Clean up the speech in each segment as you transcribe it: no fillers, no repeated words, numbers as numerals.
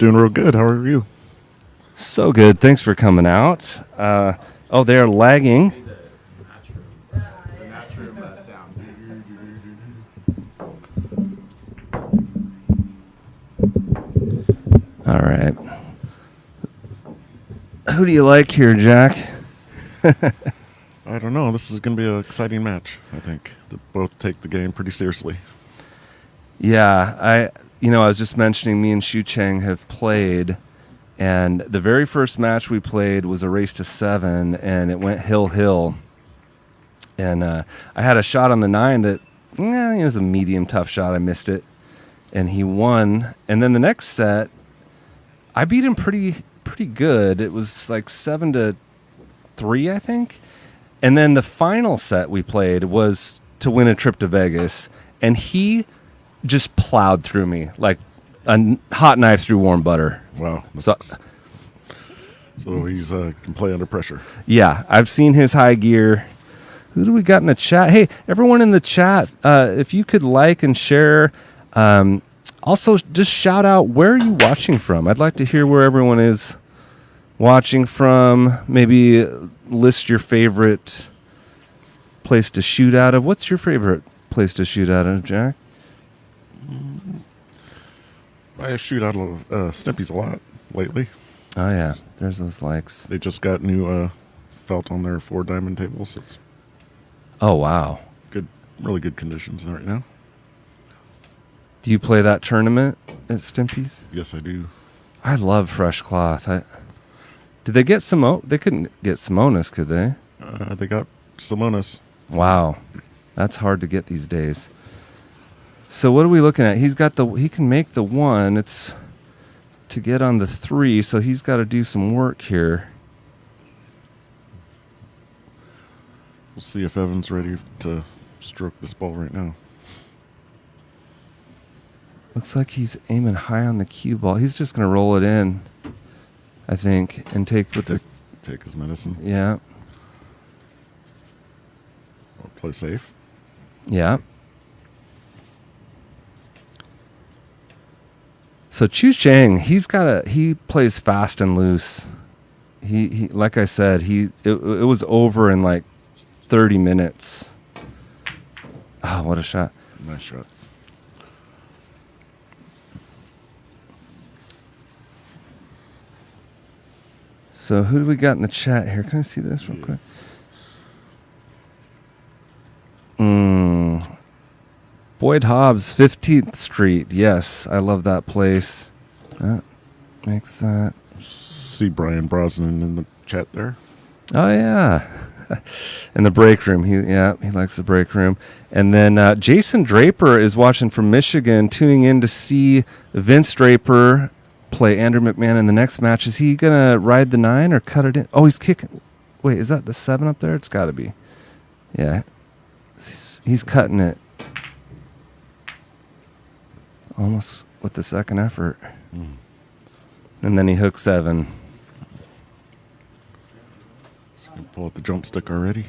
Doing real good. How are you? So good. Thanks for coming out. They're lagging. All right. Who do you like here, Jack? I don't know. This is going to be an exciting match, I think. They both take the game pretty seriously. Yeah, I was just mentioning me and Shucheng have played, and the very first match we played was a race to 7, and it went hill. And I had a shot on the 9 that it was a medium tough shot. I missed it, and he won. And then the next set, I beat him pretty good. It was like 7-3, I think. And then the final set we played was to win a trip to Vegas, and he just plowed through me like a hot knife through warm butter. Wow. So he's can play under pressure. Yeah, I've seen his high gear. Who do we got in the chat? Hey, everyone in the chat, if you could like and share. Also, just shout out, where are you watching from? I'd like to hear where everyone is watching from. Maybe list your favorite place to shoot out of. What's your favorite place to shoot out of, Jack? I shoot out of Stimpy's a lot lately. Oh, yeah. There's those likes. They just got new felt on their 4-diamond tables. So it's Oh, wow. good, really good conditions right now. Do you play that tournament at Stimpy's? Yes, I do. I love fresh cloth. Did they get They couldn't get Simonis, could they? They got Simonis. Wow. That's hard to get these days. So what are we looking at? He can make the 1. It's to get on the 3, so he's got to do some work here. We'll see if Evan's ready to stroke this ball right now. Looks like he's aiming high on the cue ball. He's just going to roll it in, I think, and take his medicine. Yeah. Or play safe. Yeah. So Shucheng, he plays fast and loose. He like I said, it was over in like 30 minutes. Oh, what a shot. Nice shot. So who do we got in the chat here? Can I see this real quick? Boyd Hobbs, 15th Street. Yes, I love that place. That makes that. See Brian Brosnan in the chat there. Oh, yeah. In the break room. He likes the break room. And then Jason Draper is watching from Michigan, tuning in to see Vince Draper play Andrew McMahon in the next match. Is he going to ride the 9 or cut it in? Oh, he's kicking. Wait, is that the 7 up there? It's got to be. Yeah. He's cutting it. Almost with the second effort. And then he hooks 7. Pull out the jump stick already.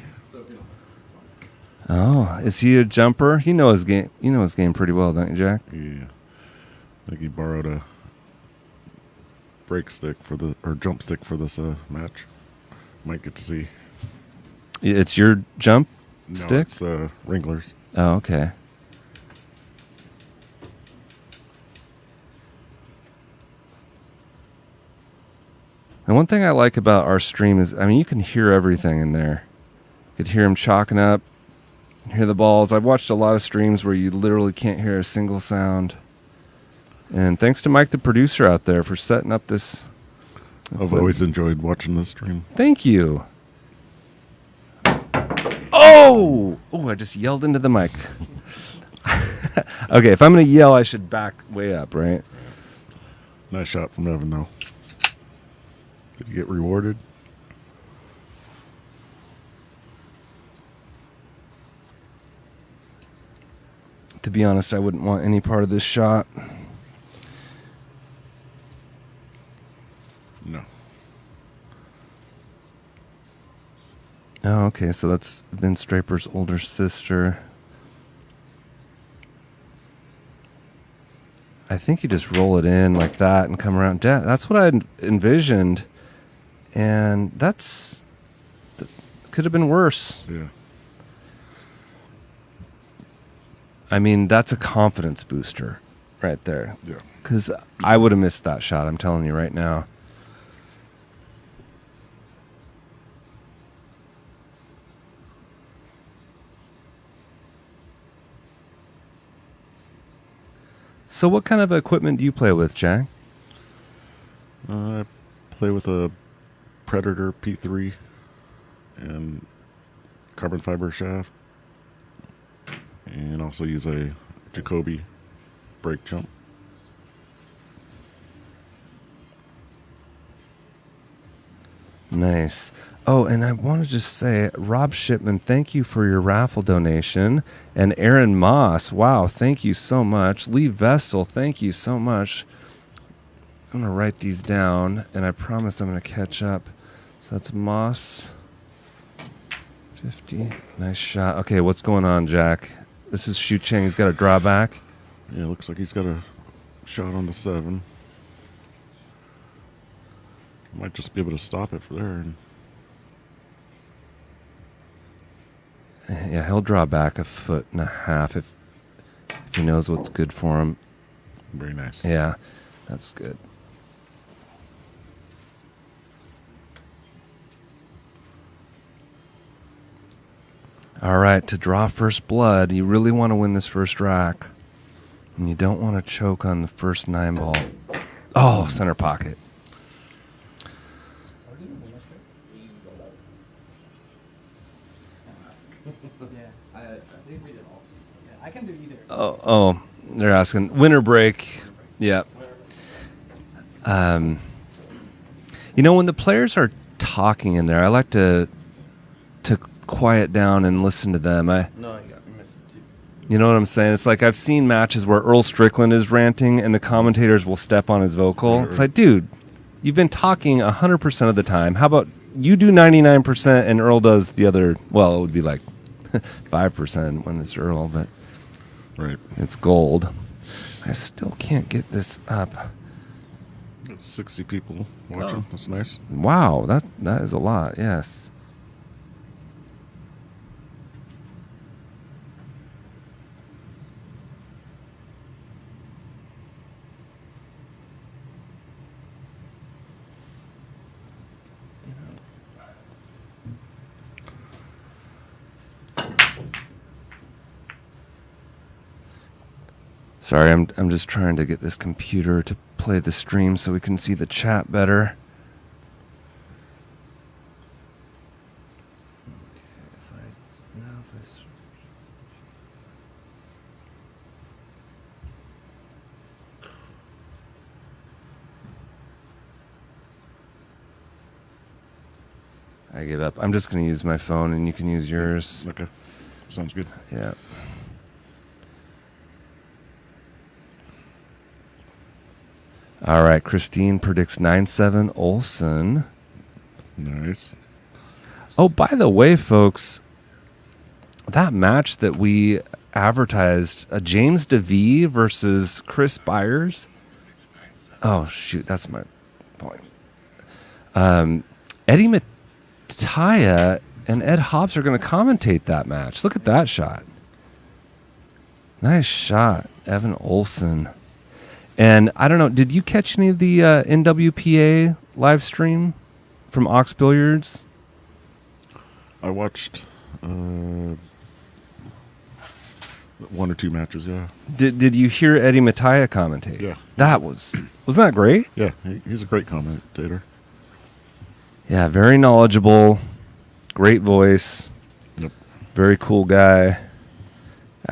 Oh, is he a jumper? You know his game. You know his game pretty well, don't you, Jack? Yeah. I think he borrowed a break stick or jump stick for this match. Might get to see. It's your jump stick? It's Wrangler's. Oh, okay. And one thing I like about our stream is, you can hear everything in there. You could hear him chalking up, hear the balls. I've watched a lot of streams where you literally can't hear a single sound. And thanks to Mike, the producer out there, for setting up this. I've always enjoyed watching this stream. Thank you. Oh, I just yelled into the mic. Okay, if I'm going to yell, I should back way up, right? Nice shot from Evan, though. Did you get rewarded? To be honest, I wouldn't want any part of this shot. No. Oh, okay, so that's Vince Draper's older sister. I think you just roll it in like that and come around. That's what I envisioned, and could have been worse. Yeah. I mean, that's a confidence booster right there. Yeah. Because I would have missed that shot, I'm telling you right now. So what kind of equipment do you play with, Jack? I play with a Predator P3 and carbon fiber shaft, and also use a Jacoby brake jump. Nice. Oh, and I want to just say, Rob Shipman, thank you for your raffle donation. And Aaron Moss, wow, thank you so much. Lee Vestal, thank you so much. I'm going to write these down, and I promise I'm going to catch up. So that's Moss, 50. Nice shot. Okay, what's going on, Jack? This is Shucheng. He's got a drawback. Yeah, looks like he's got a shot on the 7. Might just be able to stop it for there. And yeah, he'll draw back 1.5 feet if he knows what's good for him. very nice. Yeah, that's good. All right, to draw first blood, you really want to win this first rack. And you don't want to choke on the first 9 ball. Oh, center pocket. I can do either. Oh, they're asking. Winter break. Yeah. You know, when the players are talking in there, I like to quiet down and listen to them. No, you got me missing too. You know what I'm saying? It's like I've seen matches where Earl Strickland is ranting and the commentators will step on his vocal. It's like, dude, you've been talking 100% of the time. How about you do 99% and Earl does the other? Well, it would be like 5% when it's Earl, but Right. it's gold. I still can't get this up. 60 people watching. That's nice. Wow, that is a lot. Yes. Sorry, I'm just trying to get this computer to play the stream so we can see the chat better. I give up. I'm just going to use my phone and you can use yours. Okay. Sounds good. Yeah. All right, Christine predicts 9-7 Olson. Nice. Oh, by the way, folks, that match that we advertised, James DeVee versus Chris Byers. Oh, shoot, that's my point. Eddie Mattia and Ed Hobbs are going to commentate that match. Look at that shot. Nice shot, Evan Olson. And I don't know, did you catch any of the NWPA live stream from Ox Billiards? I watched 1 or 2 matches, yeah. Did you hear Eddie Mattia commentate? Yeah. Wasn't that great? Yeah, he's a great commentator. Yeah, very knowledgeable, great voice, Yep. very cool guy.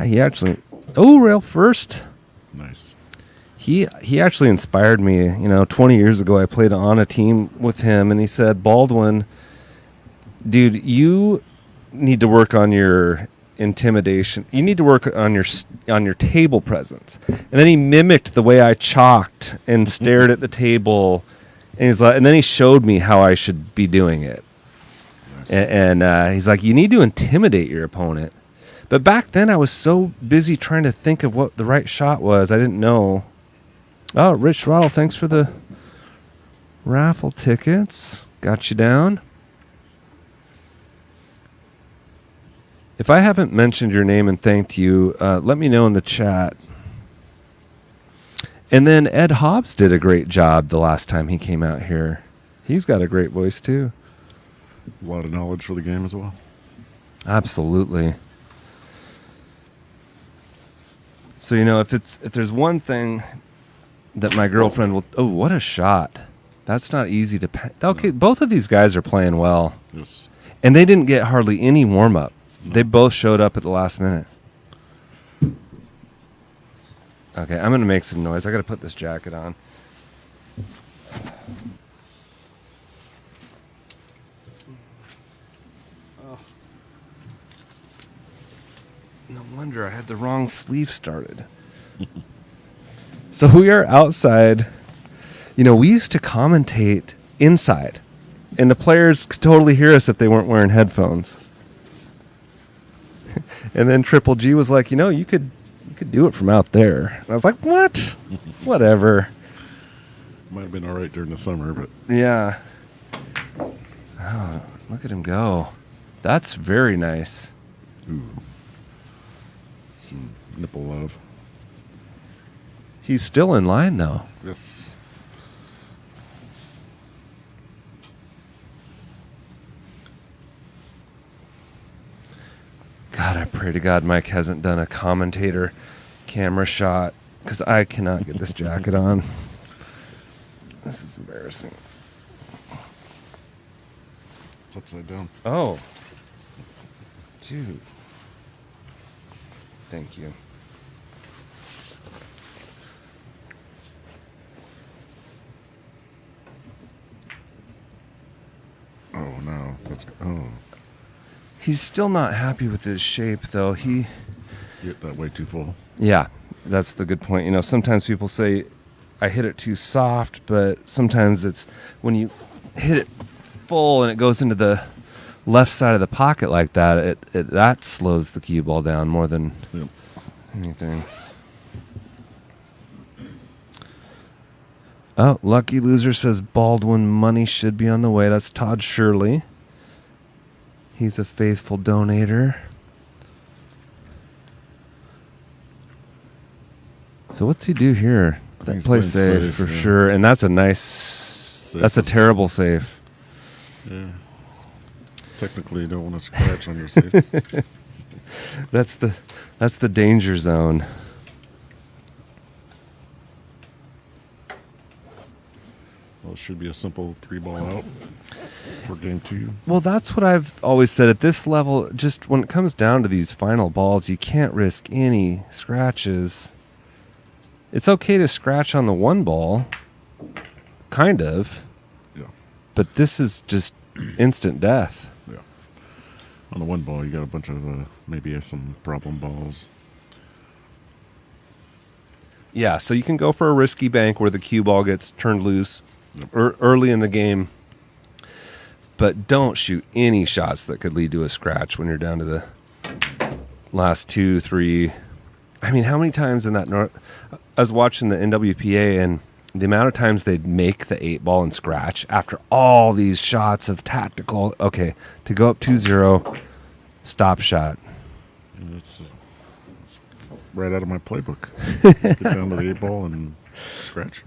He actually, rail first. Nice. He actually inspired me. 20 years ago, I played on a team with him, and he said, Baldwin, dude, you need to work on your intimidation. You need to work on your table presence. And then he mimicked the way I chalked and stared at the table, and he's like, and then he showed me how I should be doing it. Nice. And he's like, you need to intimidate your opponent. But back then, I was so busy trying to think of what the right shot was, I didn't know Oh, Rich Throttle, thanks for the raffle tickets. Got you down. If I haven't mentioned your name and thanked you, let me know in the chat. And then Ed Hobbs did a great job the last time he came out here. He's got a great voice too. A lot of knowledge for the game as well. Absolutely. So, if there's one thing that my girlfriend will... Oh, what a shot. That's not easy to... Okay, both of these guys are playing well. Yes. And they didn't get hardly any warm-up. No. They both showed up at the last minute. Okay, I'm going to make some noise. I got to put this jacket on. Oh. No wonder I had the wrong sleeve started. So we are outside. We used to commentate inside, and the players could totally hear us if they weren't wearing headphones. And then Triple G was like, you could do it from out there. And I was like, what? Whatever. Might have been all right during the summer, but... Yeah. Oh, look at him go. That's very nice. Ooh. Some nipple love. He's still in line, though. Yes. God, I pray to God Mike hasn't done a commentator camera shot, because I cannot get this jacket on. This is embarrassing. It's upside down. Oh. Dude. Thank you. Oh, no. Oh. He's still not happy with his shape, though. You get that way too full. Yeah, that's the good point. Sometimes people say I hit it too soft, but sometimes it's when you hit it full and it goes into the left side of the pocket like that, that slows the cue ball down more than anything. Oh, Lucky Loser says Baldwin money should be on the way. That's Todd Shirley. He's a faithful donator. So what's he do here? That plays safe for sure, and that's a nice. That's a terrible safe. Yeah. Technically, you don't want to scratch on your safe. That's the danger zone. Well, it should be a simple 3-ball out for game 2. Well, that's what I've always said. At this level, just when it comes down to these final balls, you can't risk any scratches. It's okay to scratch on the 1 ball, kind of. Yeah. But this is just instant death. Yeah. On the 1 ball, you got a bunch of maybe some problem balls. Yeah, so you can go for a risky bank where the cue ball gets turned loose early in the game. But don't shoot any shots that could lead to a scratch when you're down to the last 2, 3. I mean, how many times in that... I was watching the NWPA, and the amount of times they'd make the 8-ball and scratch after all these shots of tactical... Okay, to go up 2-0, stop shot. And it's right out of my playbook. Get down to the 8-ball and scratch.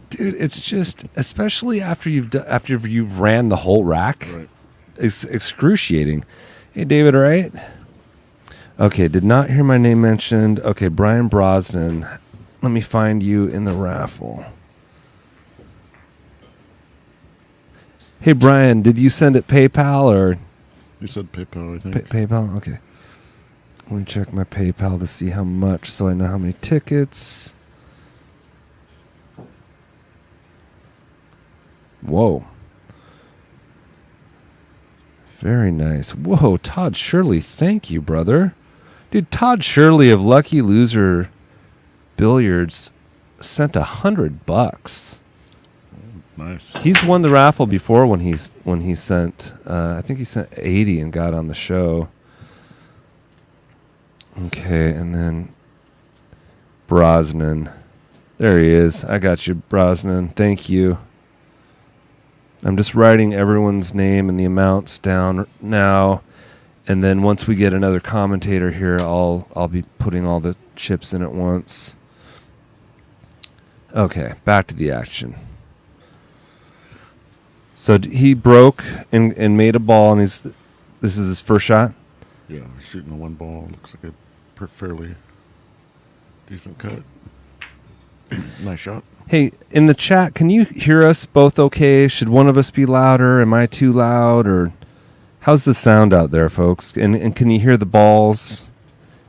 Dude, it's just, especially after you've ran the whole rack, Right. It's excruciating. Hey, David, all right? Okay, did not hear my name mentioned. Okay, Brian Brosnan. Let me find you in the raffle. Hey, Brian, did you send it PayPal or? You said PayPal, I think. PayPal? Okay. Let me check my PayPal to see how much so I know how many tickets. Whoa. Very nice. Whoa, Todd Shirley, thank you, brother. Dude, Todd Shirley of Lucky Loser Billiards sent $100. Nice. He's won the raffle before when he sent I think he sent 80 and got on the show. Okay, and then Brosnan. There he is. I got you, Brosnan. Thank you. I'm just writing everyone's name and the amounts down now, and then once we get another commentator here, I'll be putting all the chips in at once. Okay, back to the action. So he broke and made a ball, and this is his first shot? Yeah, shooting a one ball. Looks like a fairly decent cut. Nice shot. Hey, in the chat, can you hear us both okay? Should one of us be louder? Am I too loud? Or how's the sound out there, folks? And can you hear the balls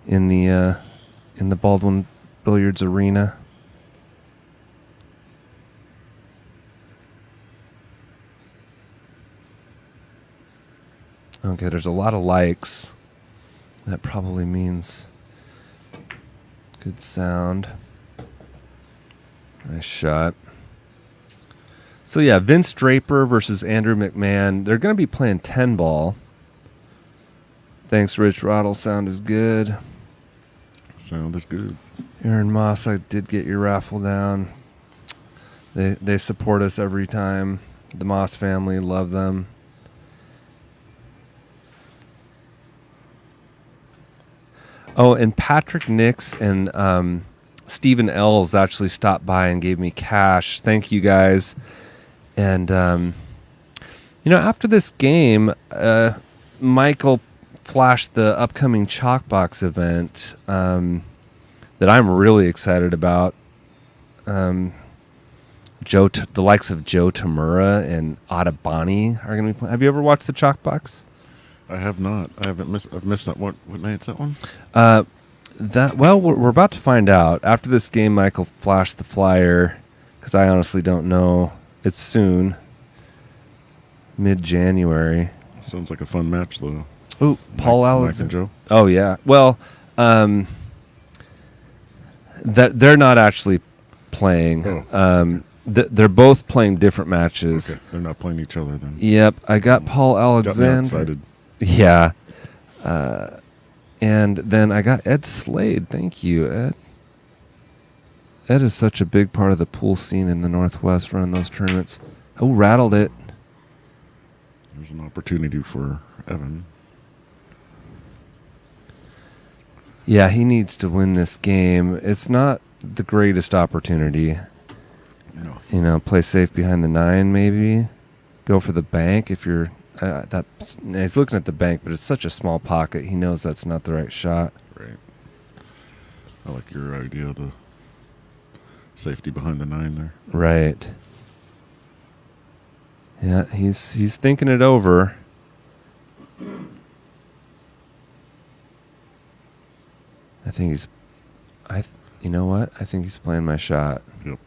in the Baldwin Billiards Arena? Okay, there's a lot of likes. That probably means good sound. Nice shot. So yeah, Vince Draper versus Andrew McMahon. They're going to be playing 10 ball. Thanks, Rich Roddle. Sound is good. Sound is good. Aaron Moss, I did get your raffle down. They support us every time. The Moss family, love them. Oh, and Patrick Nix and Stephen Ells actually stopped by and gave me cash. Thank you, guys. And, after this game, Michael flashed the upcoming Chalkbox event that I'm really excited about. The likes of Joe Tamura and Atabani are going to be playing. Have you ever watched the Chalkbox? I have not. I've missed that. What night's that one? We're about to find out. After this game, Michael flashed the flyer because I honestly don't know. It's soon, mid-January. Sounds like a fun match, though. Oh, Paul Mike and Alexander. Joe. Oh yeah. Well, that they're not actually playing. Oh. They're both playing different matches. Okay, they're not playing each other then. Yep, I got Paul Alexander. Got me excited. Yeah. And then I got Ed Slade. Thank you, Ed. Ed is such a big part of the pool scene in the Northwest running those tournaments. Oh, rattled it. There's an opportunity for Evan. Yeah, he needs to win this game. It's not the greatest opportunity. No. Play safe behind the 9 maybe. Go for the bank if you're... he's looking at the bank, but it's such a small pocket. He knows that's not the right shot. Right. I like your idea of the safety behind the 9 there. Right. Yeah, he's thinking it over. I think he's... you know what? I think he's playing my shot. Yep.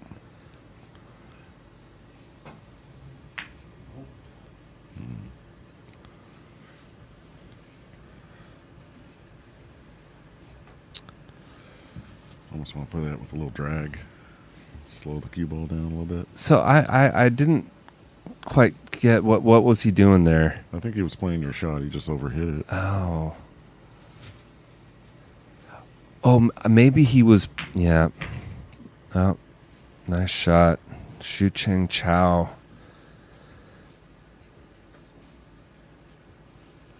Almost want to play that with a little drag. Slow the cue ball down a little bit. So I didn't quite get what was he doing there? I think he was playing your shot. He just overhit it. Oh, maybe he was. Yeah. Oh, nice shot, Shucheng Chao.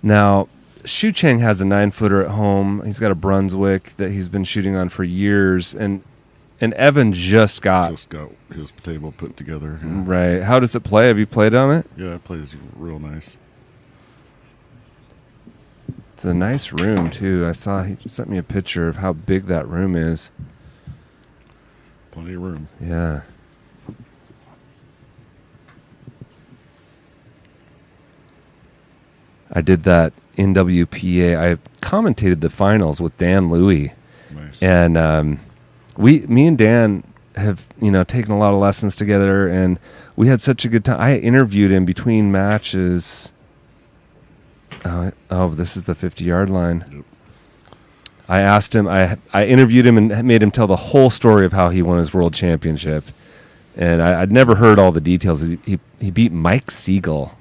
Now, Shucheng has a 9-footer at home. He's got a Brunswick that he's been shooting on for years, and Evan just got his table put together. Yeah. Right. How does it play? Have you played on it? Yeah, it plays real nice. It's a nice room too. I saw he sent me a picture of how big that room is. Plenty of room. Yeah. I did that NWPA. I commentated the finals with Dan Louie. Nice. And me and Dan have, taken a lot of lessons together, and we had such a good time. I interviewed him between matches. Oh, this is the 50-yard line. Yep. I asked him, I interviewed him and made him tell the whole story of how he won his world championship. And I'd never heard all the details. He beat Mike Siegel.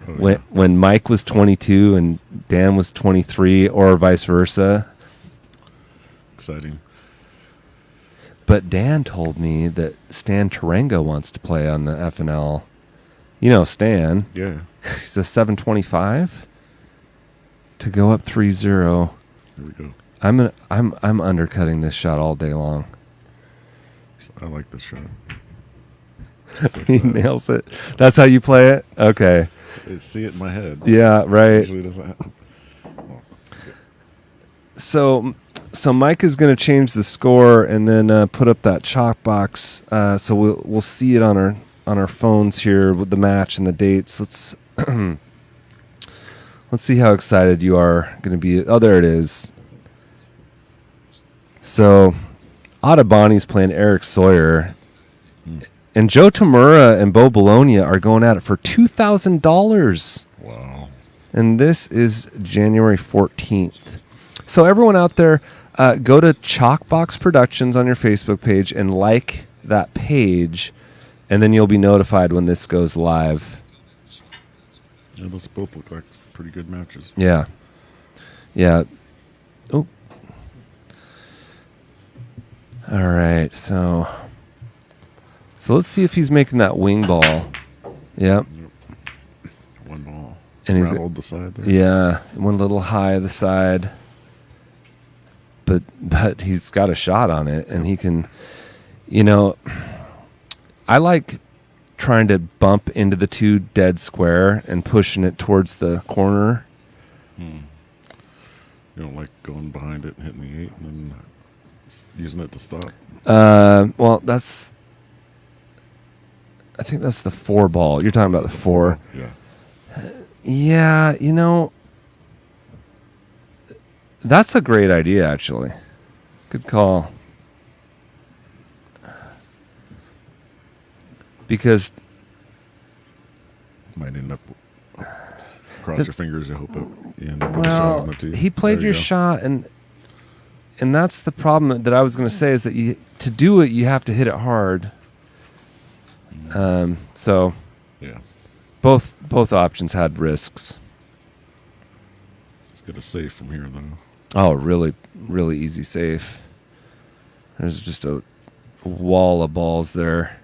Oh, yeah. When Mike was 22 and Dan was 23, or vice versa. Exciting. But Dan told me that Stan Tarango wants to play on the FNL. You know Stan. Yeah. He's a 725 to go up 3-0. Here we go. I'm undercutting this shot all day long. So I like this shot. Just like He that. nails it. That's how you play it? Okay. I see it in my head. Yeah, right. Usually doesn't happen. Well, So Mike is going to change the score and then put up that chalk box. So we'll see it on our phones here with the match and the dates. Let's let's see how excited you are going to be. Oh, there it is. So Auduboni's playing Eric Sawyer. And Joe Tamura and Bo Bologna are going at it for $2,000. wow. And this is January 14th. So everyone out there, go to Chalkbox Productions on your Facebook page and like that page, and then you'll be notified when this goes live. Yeah, those both look like pretty good matches. Yeah. Yeah. Oh. All right. So let's see if he's making that wing ball. Yep. One ball. And he's rattled the side there. Yeah, one little high the side. But he's got a shot on it, and he can, I like trying to bump into the two dead square and pushing it towards the corner. You don't like going behind it and hitting the 8 and then using it to stop. Well, I think that's the 4 ball. You're talking about the 4. Yeah. Yeah, that's a great idea, actually. Good call. Because Might end up cross your fingers. You hope you end up with a shot well, on the 2. he played There you your go. shot, and that's the problem that I was going to say is that to do it, you have to hit it hard. So Yeah. both options had risks. Let's get a safe from here, though. Oh, really, really easy save. There's just a wall of balls there.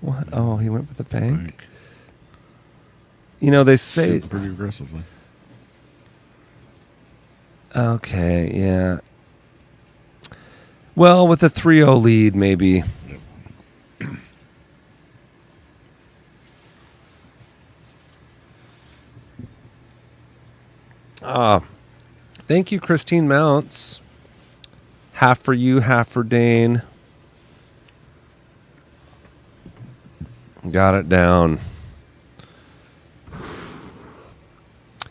What? Oh, he went with the bank. They say. Shooting pretty aggressively. Okay, yeah. Well, with a 3-0 lead, maybe. Yep. Thank you, Christine Mounts. Half for you, half for Dane. Got it down.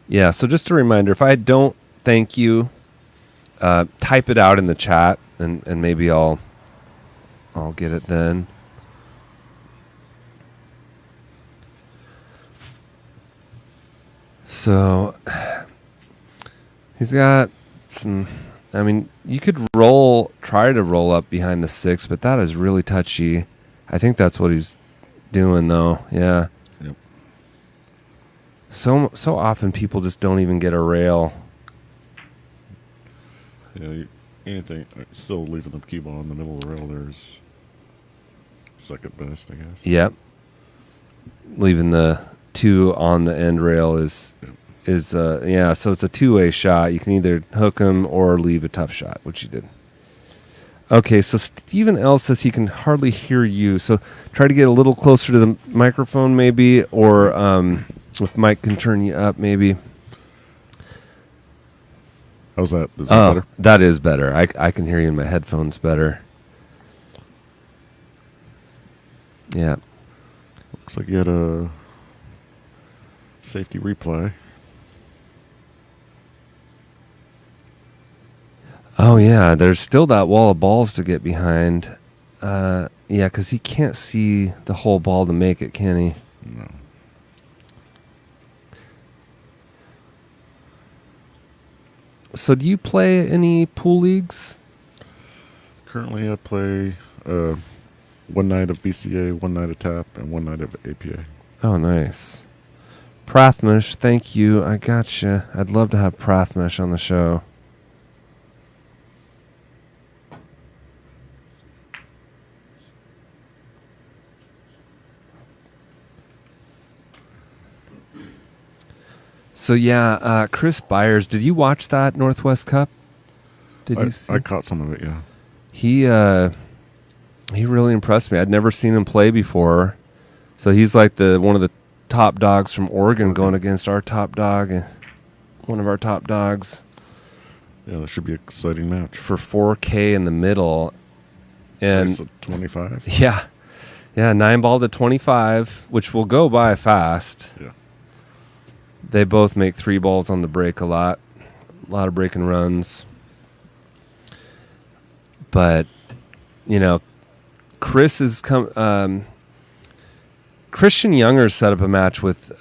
Yeah, so just a reminder, if I don't thank you, type it out in the chat, and maybe I'll get it then. So he's got some. I mean, you could try to roll up behind the 6, but that is really touchy. I think that's what he's doing, though. Yeah. Yep. So often people just don't even get a rail. Anything, still leaving the cue ball in the middle of the rail there is second best, I guess. Yep. Leaving the 2 on the end rail is so it's a two-way shot. You can either hook him or leave a tough shot, which you did. Okay, so Stephen L says he can hardly hear you. So try to get a little closer to the microphone maybe, or if Mike can turn you up maybe. How's that? Is that better? That is better. I can hear you in my headphones better. Yeah. Looks like you had a safety replay. Oh, yeah, there's still that wall of balls to get behind. Yeah, because he can't see the whole ball to make it, can he? No. So do you play any pool leagues? Currently, I play 1 night of BCA, 1 night of TAP, and 1 night of APA. Oh, nice. Prathmesh, thank you. I gotcha. I'd love to have Prathmesh on the show. So yeah, Chris Byers. Did you watch that Northwest Cup? Did you see? I caught some of it. Yeah. He really impressed me. I'd never seen him play before, so he's like one of the top dogs from Oregon going against our top dog, one of our top dogs. Yeah, that should be an exciting match. For 4K in the middle, and Nice at 25. yeah, 9-ball to 25, which will go by fast. Yeah. They both make 3 balls on the break a lot of breaking runs. But, Chris is Christian Younger set up a match with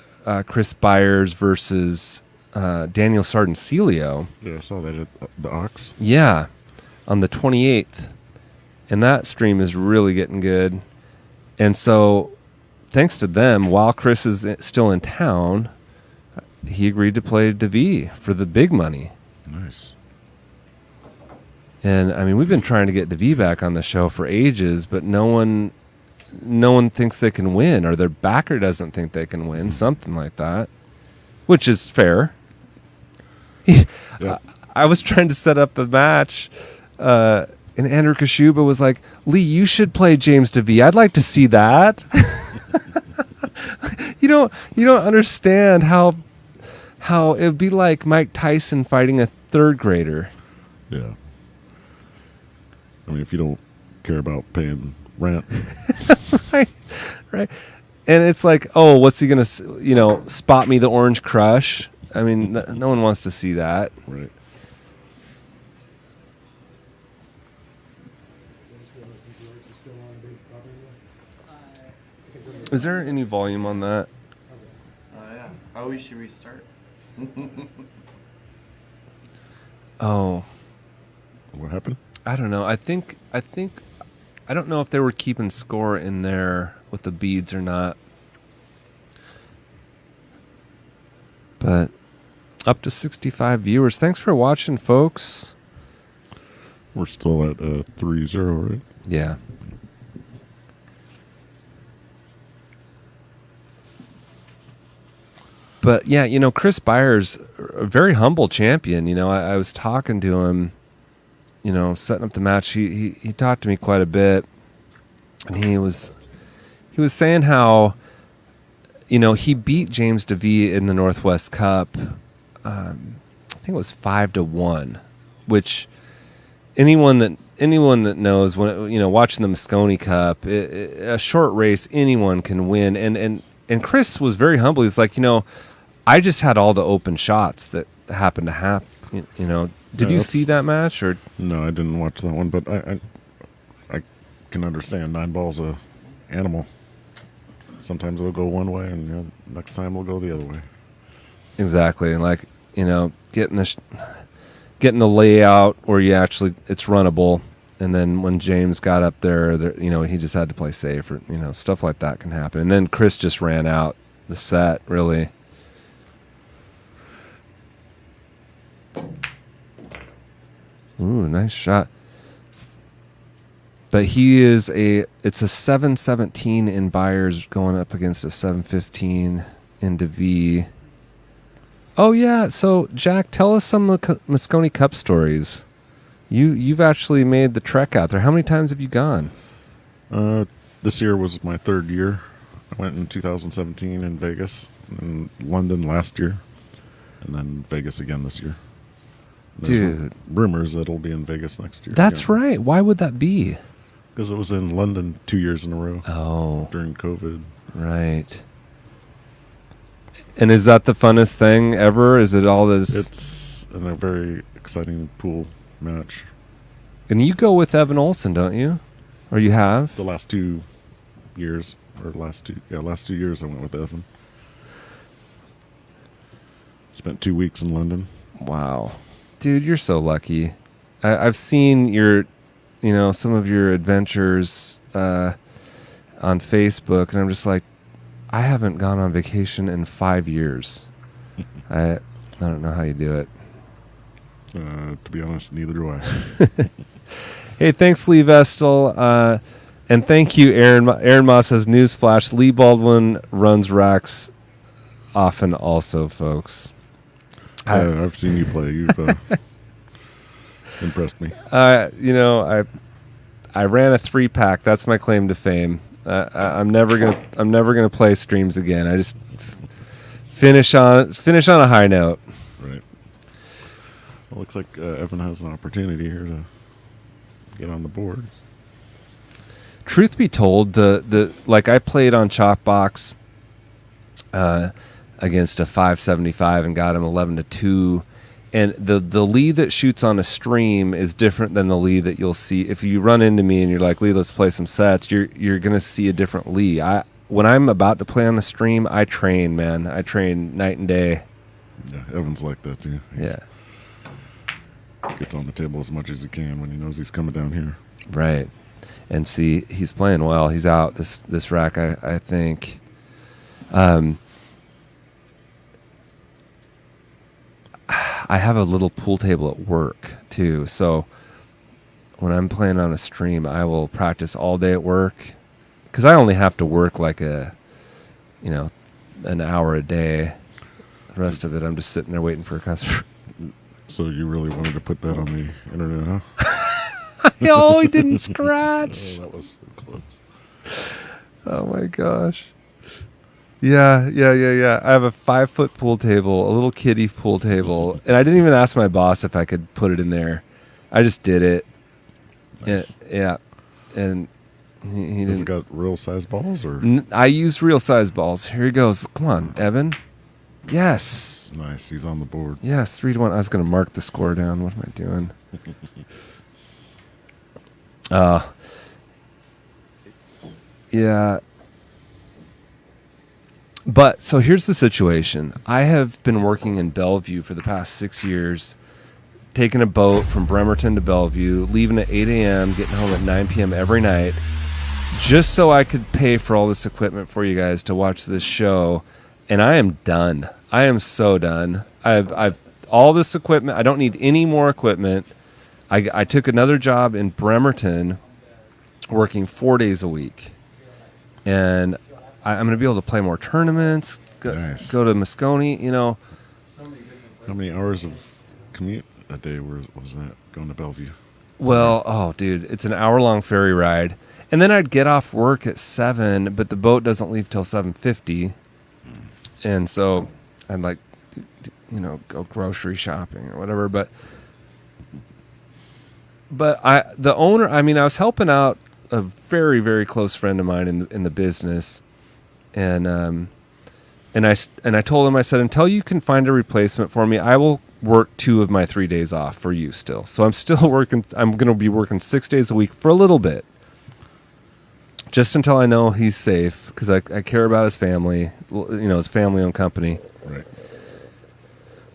Chris Byers versus Daniel Sardencilio. Yeah, I saw that at the Ox. Yeah, on the 28th. And that stream is really getting good. And so, thanks to them, while Chris is still in town, he agreed to play DeVee for the big money. Nice. And I mean, we've been trying to get DeVee back on the show for ages, but no one thinks they can win, or their backer doesn't think they can win, something like that, which is fair. Yeah. I was trying to set up the match, and Andrew Kashuba was like, "Lee, you should play James DeVee. I'd like to see that." You don't understand how it'd be like Mike Tyson fighting a third grader. Yeah. I mean, if you don't care about paying rent. right. And it's like, oh, what's he gonna, spot me the Orange Crush? I mean, no one wants to see that. Right. Is there any volume on that? Yeah. Oh, we should restart. Oh, What happened? I don't know. I think I don't know if they were keeping score in there with the beads or not. But up to 65 viewers. Thanks for watching, folks. We're still at 3-0, right? Yeah. But yeah, Chris Byers, a very humble champion. I was talking to him, setting up the match. He talked to me quite a bit, and he was saying how, he beat James DeVee in the Northwest Cup. I think it was 5-1, which anyone that knows, when watching the Moscone Cup, a short race, anyone can win. And Chris was very humble. He's like, I just had all the open shots that happened to happen. Did you see that match or? No, I didn't watch that one, but I can understand 9-ball's a animal. Sometimes it'll go one way, and next time it'll go the other way. Exactly, like getting the layout where it's runnable, and then when James got up there, he just had to play safe, or stuff like that can happen. And then Chris just ran out the set really. Ooh, nice shot. But it's a 7-17 in Byers going up against a 7-15 in DeVee. Oh yeah, so Jack, tell us some Moscone Cup stories. You've actually made the trek out there. How many times have you gone? This year was my 3rd year. I went in 2017 in Vegas, and London last year, and then Vegas again this year. There's Dude, rumors that it'll be in Vegas next year. That's right. Why would that be? Because it was in London 2 years in a row Oh, during COVID. right. And is that the funnest thing ever? Is it all this? It's a very exciting pool match. And you go with Evan Olson, don't you? Or you have? The last 2 years, last 2 years I went with Evan. Spent 2 weeks in London. Wow. Dude, you're so lucky. I've seen some of your adventures on Facebook, and I'm just like, I haven't gone on vacation in 5 years. I don't know how you do it. To be honest, neither do I. Hey, thanks, Lee Vestal. And thank you, Aaron. Aaron Moss says, newsflash, Lee Baldwin runs racks often also, folks. I've seen you play. You've impressed me. I ran a 3-pack. That's my claim to fame. I'm never gonna play streams again. I just finish on a high note. Right. Well, looks like Evan has an opportunity here to get on the board. Truth be told, the like I played on Chalkbox against a 575 and got him 11-2. And the lead that shoots on a stream is different than the lead that you'll see if you run into me and you're like, Lee, let's play some sets. You're gonna see a different Lee. When I'm about to play on the stream, I train, man. I train night and day. Yeah, Evan's like that too. Yeah. Gets on the table as much as he can when he knows he's coming down here. Right. And see, he's playing well. He's out this rack, I think. I have a little pool table at work too, so when I'm playing on a stream, I will practice all day at work because I only have to work like an hour a day. The rest of it, I'm just sitting there waiting for a customer. So you really wanted to put that on the internet, huh? Oh, he didn't scratch. Oh, that was so close. Oh my gosh. Yeah. I have a 5-foot pool table, a little kiddie pool table, and I didn't even ask my boss if I could put it in there. I just did it. Nice. Yeah. And he Has didn't. it got real size balls or? I use real size balls. Here he goes. Come on, Evan. Yes. Nice. He's on the board. Yes, 3-1. I was going to mark the score down. What am I doing? Yeah. But so here's the situation. I have been working in Bellevue for the past 6 years, taking a boat from Bremerton to Bellevue, leaving at 8 a.m., getting home at 9 p.m. every night, just so I could pay for all this equipment for you guys to watch this show. And I am done. I am so done. I've all this equipment. I don't need any more equipment. I took another job in Bremerton, working 4 days a week, and I'm going to be able to play more tournaments. Nice. Go to Moscone. How many hours of commute a day was that going to Bellevue? Well, oh, dude, it's an hour-long ferry ride, and then I'd get off work at 7, but the boat doesn't leave till 7:50, and so I'd go grocery shopping or whatever. But the owner, I was helping out a very, very close friend of mine in the business, and I told him, I said, until you can find a replacement for me, I will work 2 of my 3 days off for you still. So I'm still working. I'm going to be working 6 days a week for a little bit, just until I know he's safe, because I care about his family. His family-owned company. Right.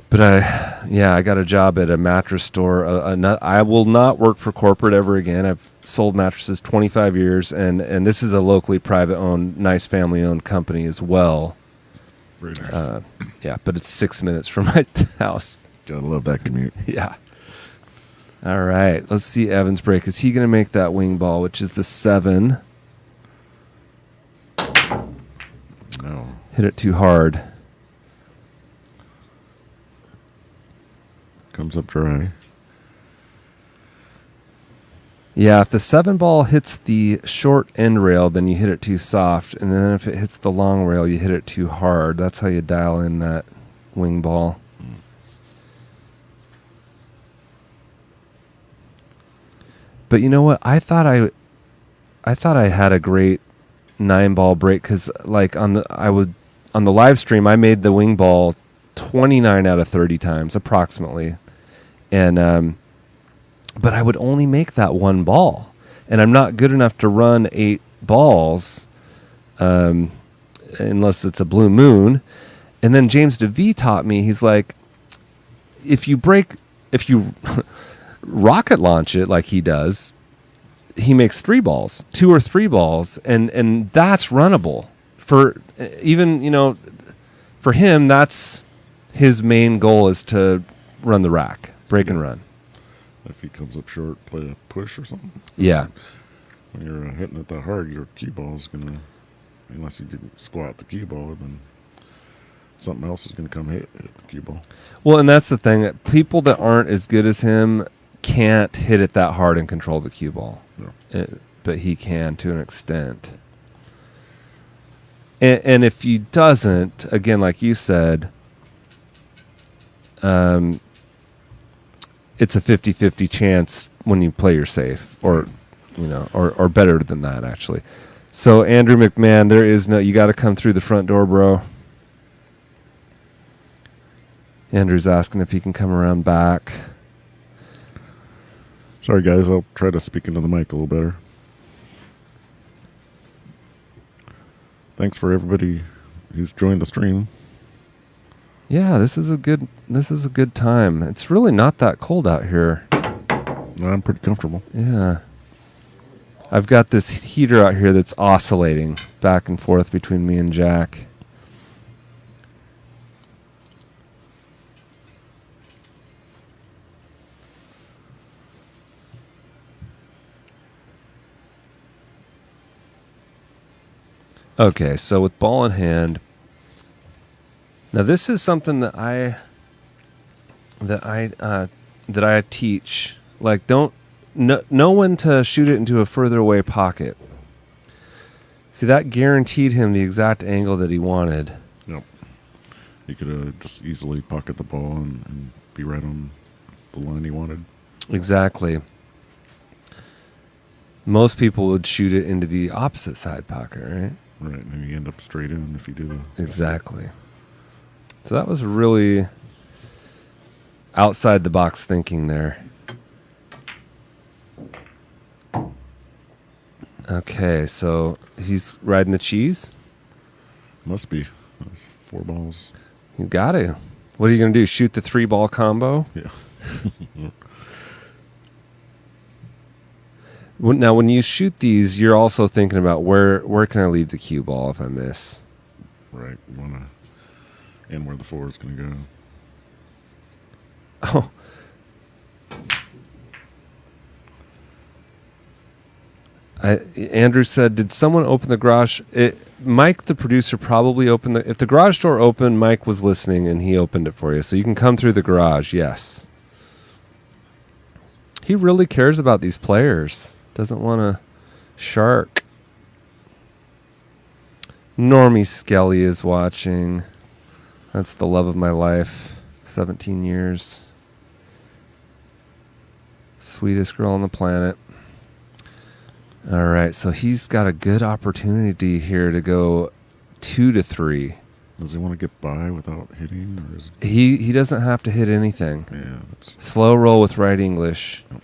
But I got a job at a mattress store. I will not work for corporate ever again. I've sold mattresses 25 years, and this is a locally private-owned, nice family-owned company as well. Very nice. But it's 6 minutes from my house. Gotta love that commute. Yeah. All right, let's see Evan's break. Is he going to make that wing ball, which is the 7? No. Hit it too hard. Comes up dry. Yeah, if the 7 ball hits the short end rail, then you hit it too soft. And then if it hits the long rail, you hit it too hard. That's how you dial in that wing ball. But you know what? I thought I had a great 9-ball break, because on the live stream, I made the wing ball 29 out of 30 times approximately. And but I would only make that 1 ball, and I'm not good enough to run 8 balls unless it's a blue moon. And then James DeVee taught me, he's like, if you rocket launch it like he does, he makes 3 balls, 2 or 3 balls, and that's runnable. For even, for him, that's his main goal, is to run the rack, break and run. If he comes up short, play a push or something. Yeah. When you're hitting it that hard, your cue ball is going to, unless you can squat the cue ball, then something else is going to come hit the cue ball. Well, and that's the thing. People that aren't as good as him can't hit it that hard and control the cue ball. No. But he can to an extent. And if he doesn't, again, like you said, it's a 50-50 chance when you play your safe, or or better than that, actually. So Andrew McMahon, there is no, you got to come through the front door, bro. Andrew's asking if he can come around back. Sorry, guys. I'll try to speak into the mic a little better. Thanks for everybody who's joined the stream. Yeah, this is a good time. It's really not that cold out here. I'm pretty comfortable. Yeah. I've got this heater out here that's oscillating back and forth between me and Jack. Okay, so with ball in hand, now this is something that I teach. Like, don't know when to shoot it into a further away pocket. See, that guaranteed him the exact angle that he wanted. Yep. He could just easily pocket the ball and be right on the line he wanted. Exactly. Most people would shoot it into the opposite side pocket, right? Right, and then you end up straight in if you do the... Exactly. So that was really outside the box thinking there. Okay, so he's riding the cheese? Must be. That's 4 balls. You got to. What are you going to do? Shoot the 3-ball combo? Yeah. Now, when you shoot these, you're also thinking about where can I leave the cue ball if I miss? Right. You want to... And where the 4 is going to go. Oh. Andrew said, did someone open the garage? Mike, the producer, probably opened if the garage door opened, Mike was listening and he opened it for you. So you can come through the garage, yes. He really cares about these players. Doesn't want to shark. Normie Skelly is watching. That's the love of my life. 17 years. Sweetest girl on the planet. All right, so he's got a good opportunity here to go 2-3. Does he want to get by without hitting? Or is... He doesn't have to hit anything. Yeah, that's... Slow roll with right English. Yep.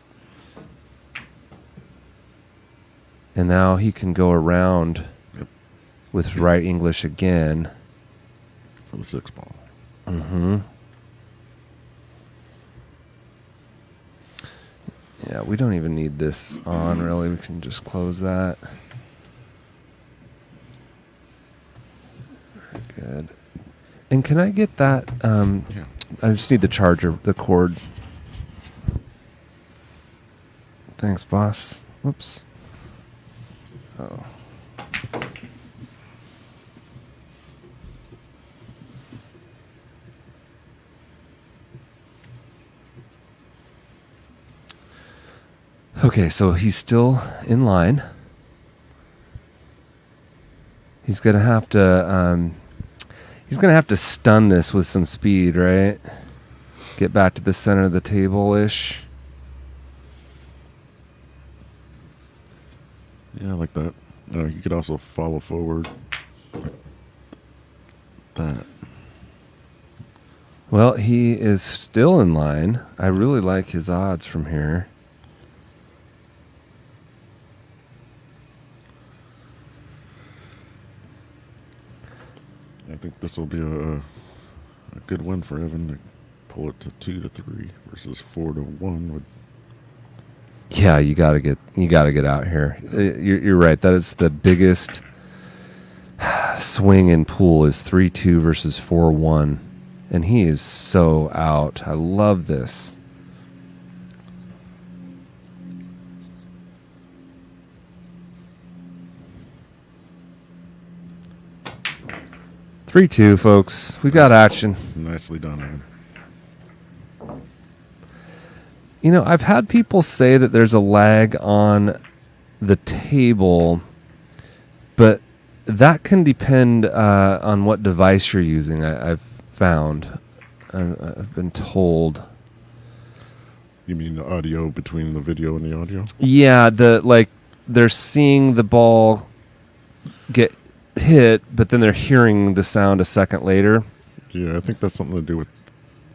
And now he can go around with right English again. For the 6 ball. Mm-hmm. Yeah, we don't even need this on, really. We can just close that. Very good. And can I get that? Yeah. I just need the charger, the cord. Thanks, boss. Whoops. Oh. Okay, so he's still in line. He's gonna have to stun this with some speed, right? Get back to the center of the table-ish. Yeah, I like that. You could also follow forward. Like that. Well, he is still in line. I really like his odds from here. I think this will be a good win for Evan to pull it to 2-3 versus 4-1 would. Yeah, you gotta get out here. You're right. That is the biggest swing in pool is 3-2 versus 4-1, and he is so out. I love this. 3-2, folks. We got action. Nicely done, Evan. You know, I've had people say that there's a lag on the table, but that can depend on what device you're using. I've found. I've been told. You mean the audio between the video and the audio? Yeah, they're seeing the ball get hit, but then they're hearing the sound a second later. Yeah, I think that's something to do with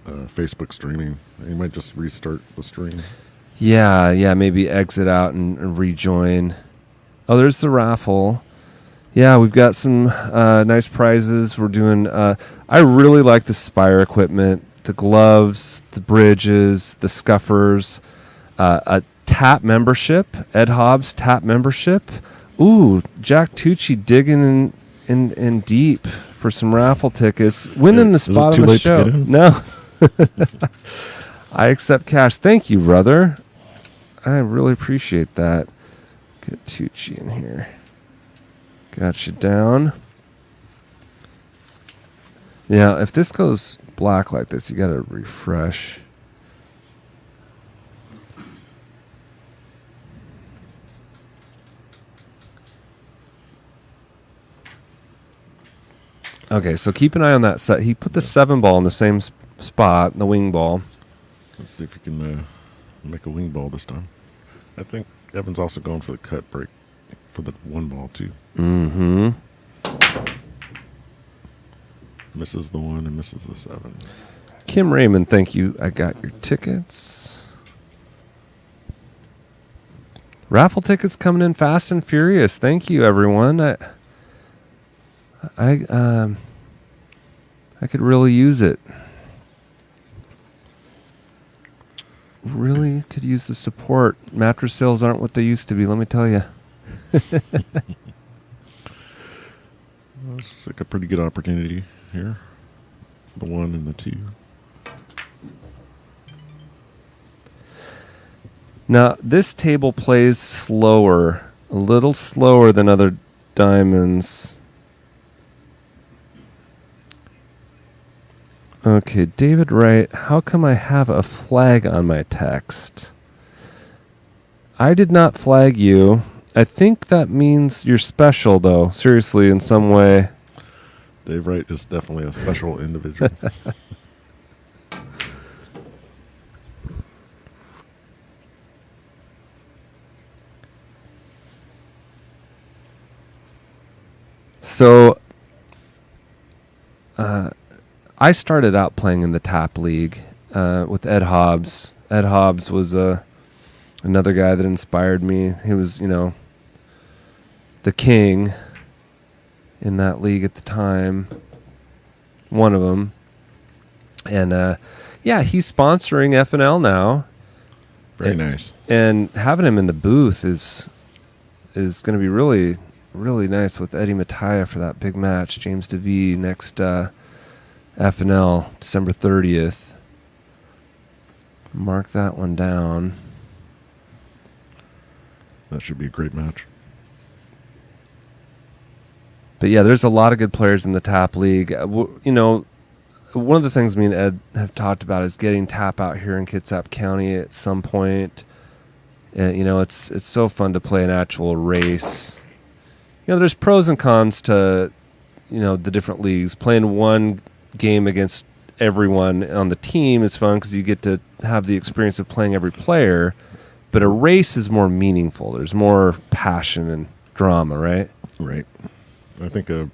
Facebook streaming. You might just restart the stream. Yeah, maybe exit out and rejoin. Oh, there's the raffle. Yeah, we've got some nice prizes. We're doing. I really like the Spire equipment, the gloves, the bridges, the scuffers, a tap membership, Ed Hobbs tap membership. Ooh, Jack Tucci digging in deep for some raffle tickets, winning the Is it spot too on the late to show. get in? No, I accept cash. Thank you, brother. I really appreciate that. Get Tucci in here. Got you down. Yeah, if this goes black like this, you got to refresh. Okay, so keep an eye on that set. He put the 7 ball in the same spot, the wing ball. Let's see if we can make a wing ball this time. I think Evan's also going for the cut break for the 1 ball, too. Mm-hmm. Misses the 1 and misses the 7. Kim Raymond, thank you. I got your tickets. Raffle tickets coming in fast and furious. Thank you, everyone. I could really use it. Really could use the support. Mattress sales aren't what they used to be, let me tell you. Well, this looks like a pretty good opportunity here. The 1 and the 2. Now, this table plays slower, a little slower than other diamonds. Okay, David Wright, how come I have a flag on my text? I did not flag you. I think that means you're special, though, seriously, in some way. Dave Wright is definitely a special individual. So, I started out playing in the Tap League with Ed Hobbs. Ed Hobbs was another guy that inspired me. He was, the king in that league at the time. One of them. And, he's sponsoring FNL now. Very nice. And having him in the booth is going to be really, really nice with Eddie Mattia for that big match. James DeVee next FNL, December 30th. Mark that one down. That should be a great match. But yeah, there's a lot of good players in the Tap League. One of the things me and Ed have talked about is getting Tap out here in Kitsap County at some point. It's so fun to play an actual race. There's pros and cons to, the different leagues. Playing one game against everyone on the team is fun because you get to have the experience of playing every player. But a race is more meaningful. There's more passion and drama, right? Right. I think you're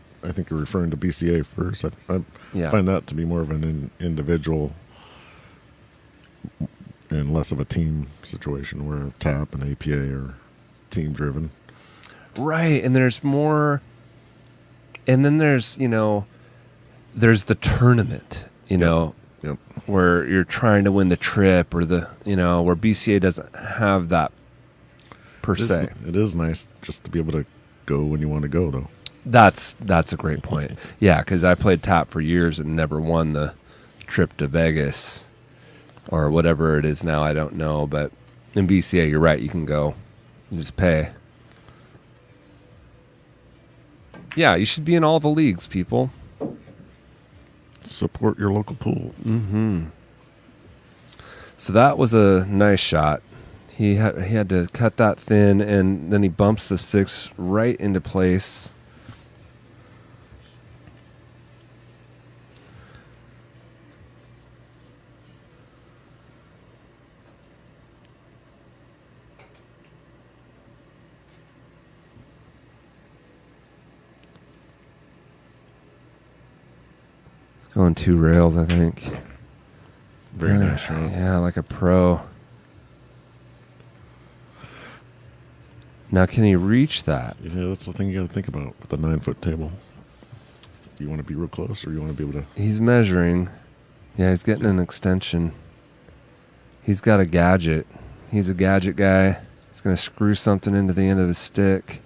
referring to BCA first. I find that to be more of an individual and less of a team situation where TAP and APA are team driven. Right, and there's more, and then there's there's the tournament, Yep. where you're trying to win the trip, or where BCA doesn't have that per se. It is nice just to be able to go when you want to go, though. That's a great point. Yeah, because I played TAP for years and never won the trip to Vegas or whatever it is now. I don't know, but in BCA, you're right. You can go, you just pay. Yeah, you should be in all the leagues, people. support your local pool. Mm-hmm. So that was a nice shot. He had to cut that thin, and then he bumps the 6 right into place. It's going 2 rails, I think. Very nice shot. Yeah, like a pro. Now, can he reach that? Yeah, that's the thing you got to think about with the 9-foot table. You want to be real close, or you want to be able to... He's measuring. Yeah, he's getting an extension. He's got a gadget. He's a gadget guy. He's going to screw something into the end of his stick.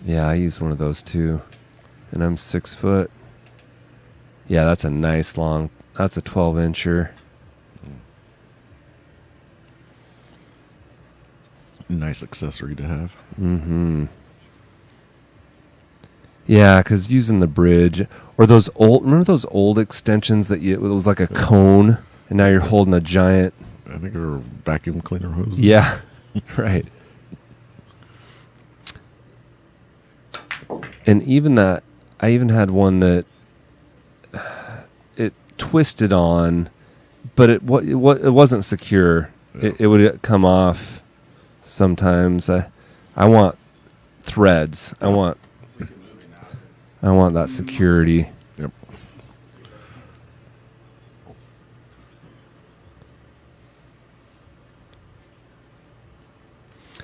Yeah, I use one of those too. And I'm 6 foot. Yeah, that's a nice long... That's a 12-incher. Nice accessory to have. Mm-hmm. Yeah, because using the bridge or those old, remember those old extensions that it was like a cone, and now you're holding a giant. I think they're vacuum cleaner hoses. Yeah, right. And even that, I even had one that it twisted on, but it wasn't secure. Yeah. It would come off sometimes. I want threads. I want that security. Yep.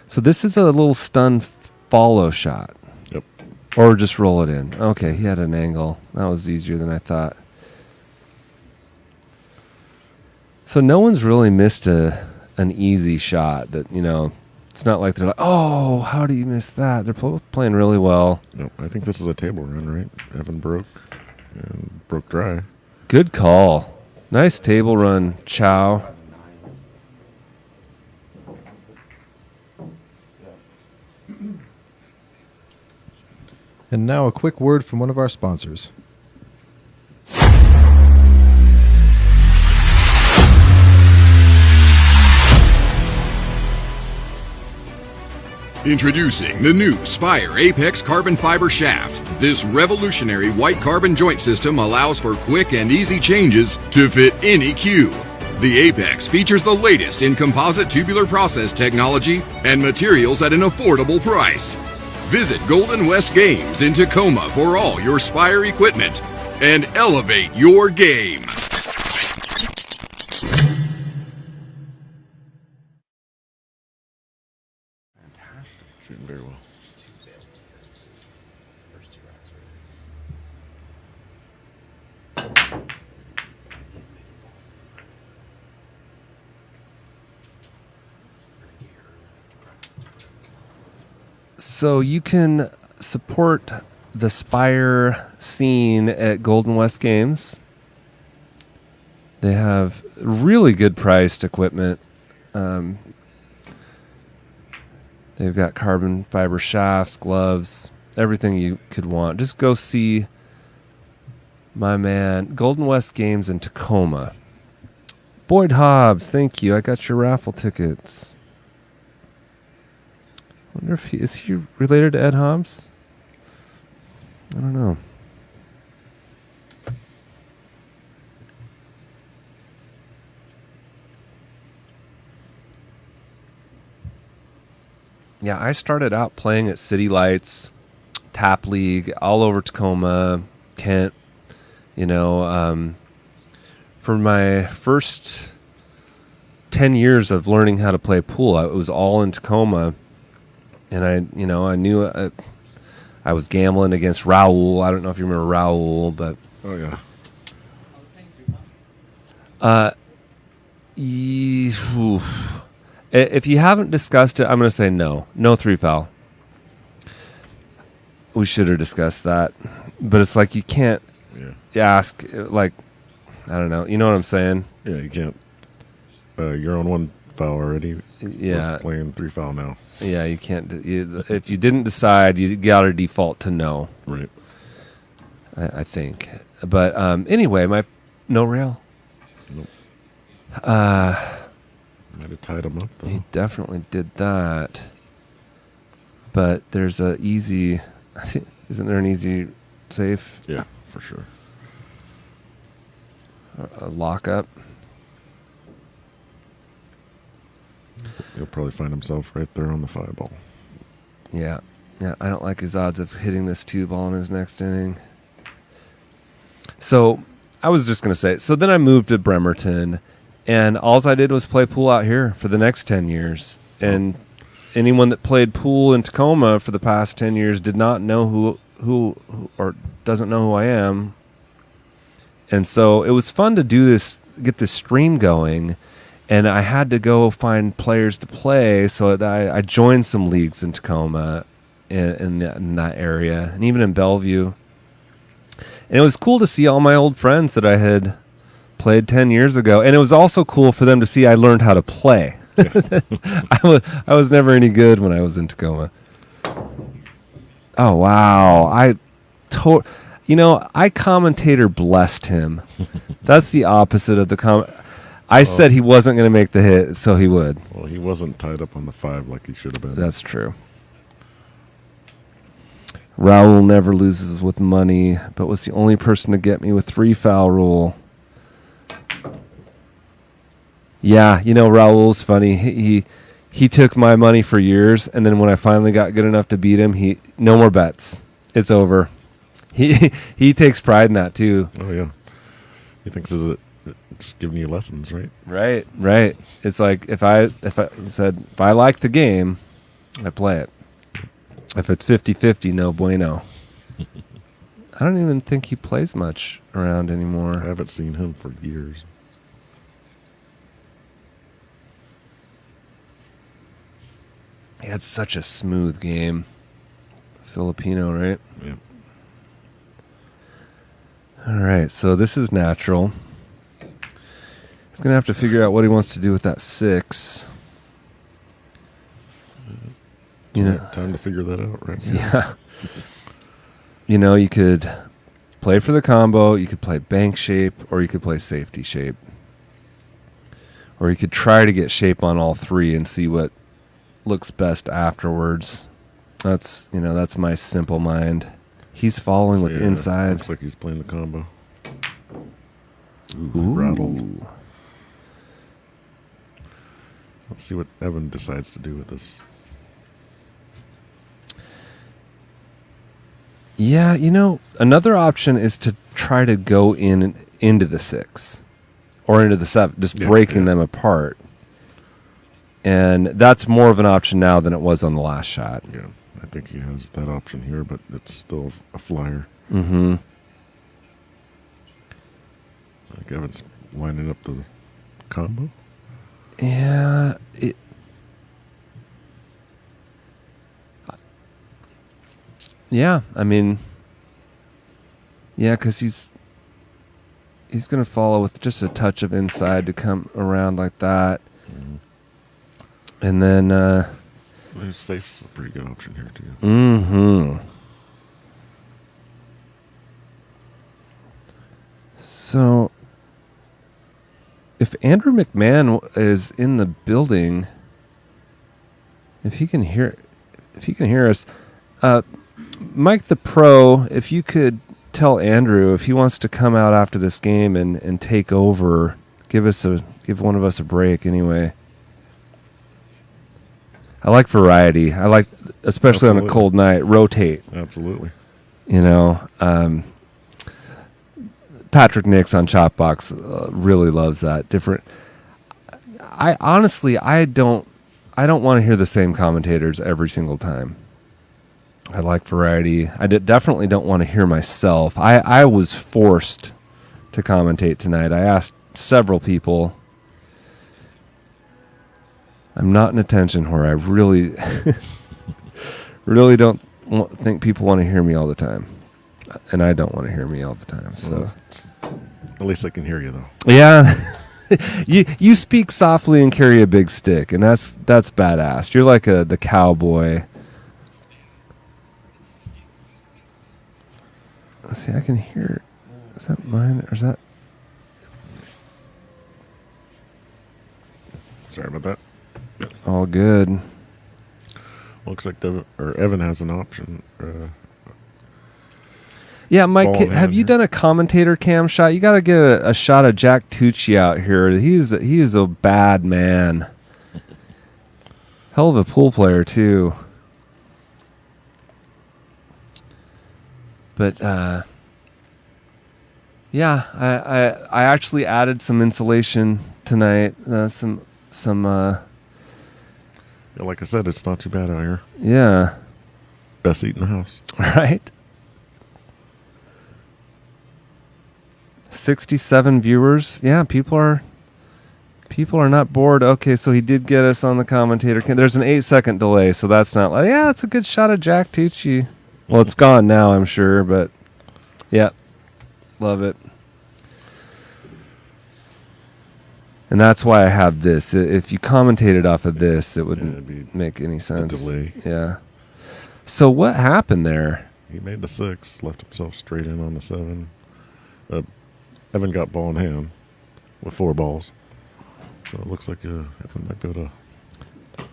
So this is a little stun follow shot. Yep. Or just roll it in. Okay, he had an angle. That was easier than I thought. So no one's really missed an easy shot that, it's not like they're like, oh, how do you miss that? They're both playing really well. Yep. I think this is a table run, right? Evan broke and broke dry. Good call. Nice table run, Chao. And now a quick word from one of our sponsors. Introducing the new Spire Apex Carbon Fiber Shaft. This revolutionary white carbon joint system allows for quick and easy changes to fit any cue. The Apex features the latest in composite tubular process technology and materials at an affordable price. Visit Golden West Games in Tacoma for all your Spire equipment and elevate your game. Shooting very well. So you can support the Spire scene at Golden West Games. They have really good priced equipment. They've got carbon fiber shafts, gloves, everything you could want. Just go see my man, Golden West Games in Tacoma. Boyd Hobbs, thank you. I got your raffle tickets. Wonder if is he related to Ed Hobbs? I don't know. Yeah, I started out playing at City Lights, Tap League, all over Tacoma, Kent. For my first 10 years of learning how to play pool, it was all in Tacoma. And I knew I was gambling against Raul. I don't know if you remember Raul, but Oh, yeah. If you haven't discussed it, I'm going to say no. No 3-foul. We should have discussed that. But it's like you can't ask, like, I don't know. You know what I'm saying? Yeah, you can't. You're on 1 foul already. Yeah. We're playing 3 foul now. Yeah, you can't. If you didn't decide, you got to default to no. Right. I think. But anyway, no rail. Nope. Uh, Might have tied him up, though. he definitely did that. But there's a easy. Isn't there an easy safe? Yeah, for sure. A lockup. He'll probably find himself right there on the 5 ball. Yeah. Yeah, I don't like his odds of hitting this 2 ball in his next inning. So I was just going to say, so then I moved to Bremerton, and all I did was play pool out here for the next 10 years. And anyone that played pool in Tacoma for the past 10 years did not know who or doesn't know who I am. And so it was fun to do this, get this stream going. And I had to go find players to play, so I joined some leagues in Tacoma, in that area, and even in Bellevue. And it was cool to see all my old friends that I had played 10 years ago. And it was also cool for them to see I learned how to play. Yeah. I was never any good when I was in Tacoma. Oh, wow. I commentator blessed him. That's the opposite of the I said he wasn't going to make the hit, so he would. Well, he wasn't tied up on the 5 like he should have been. That's true. Raul never loses with money, but was the only person to get me with 3 foul rule. Yeah, Raul's funny. He took my money for years, and then when I finally got good enough to beat him, no more bets. It's over. He takes pride in that too. Oh yeah, he thinks it's just giving you lessons, right? Right. It's like if I like the game, I play it. If it's 50-50, no bueno. I don't even think he plays much around anymore. I haven't seen him for years. He had such a smooth game. Filipino, right? Yeah. All right, so this is natural. He's going to have to figure out what he wants to do with that 6. Time to figure that out right now. Yeah. You could play for the combo, you could play bank shape, or you could play safety shape. Or you could try to get shape on all 3 and see what looks best afterwards. That's my simple mind. He's following with inside. Looks like he's playing the combo. Ooh. Rattled. Let's see what Evan decides to do with this. Yeah, another option is to try to go into the 6 or into the 7, just breaking them apart. And that's more of an option now than it was on the last shot. Yeah, I think he has that option here, but it's still a flyer. Mm-hmm. Like Evan's lining up the combo. Yeah, because he's going to follow with just a touch of inside to come around like that. Mm-hmm. And then... Safe's a pretty good option here, too. Mm-hmm. So, if Andrew McMahon is in the building, if he can hear us, Mike the Pro, if you could tell Andrew if he wants to come out after this game and take over, give one of us a break anyway. I like variety. I like, especially on a cold night, rotate. Absolutely. Patrick Nix on Chopbox really loves that. Different. I honestly, I don't want to hear the same commentators every single time. I like variety. I definitely don't want to hear myself. I was forced to commentate tonight. I asked several people. I'm not an attention whore. I really, really don't think people want to hear me all the time. And I don't want to hear me all the time. So, at least I can hear you, though. Yeah. you speak softly and carry a big stick, and that's badass. You're like the cowboy. Let's see, I can hear. Is that mine or is that? Sorry about that. All good. Looks like Evan has an option. Yeah, Mike, Ball in have hand you here. done a commentator cam shot? You got to get a shot of Jack Tucci out here. He is a bad man. Hell of a pool player too. But yeah, I actually added some insulation tonight. Yeah, like I said, it's not too bad out here. Yeah, Best seat in the house. right. 67 viewers. Yeah, people are not bored. Okay, so he did get us on the commentator. There's an 8-second delay, so that's not like, yeah, it's a good shot of Jack Tucci. Well, it's gone now, I'm sure, but yeah, love it. And that's why I have this. If you commentated off of this, it wouldn't it'd be make any sense. delay. Yeah. So what happened there? He made the 6, left himself straight in on the 7. Evan got ball in hand with 4 balls. So it looks like Evan might be able to.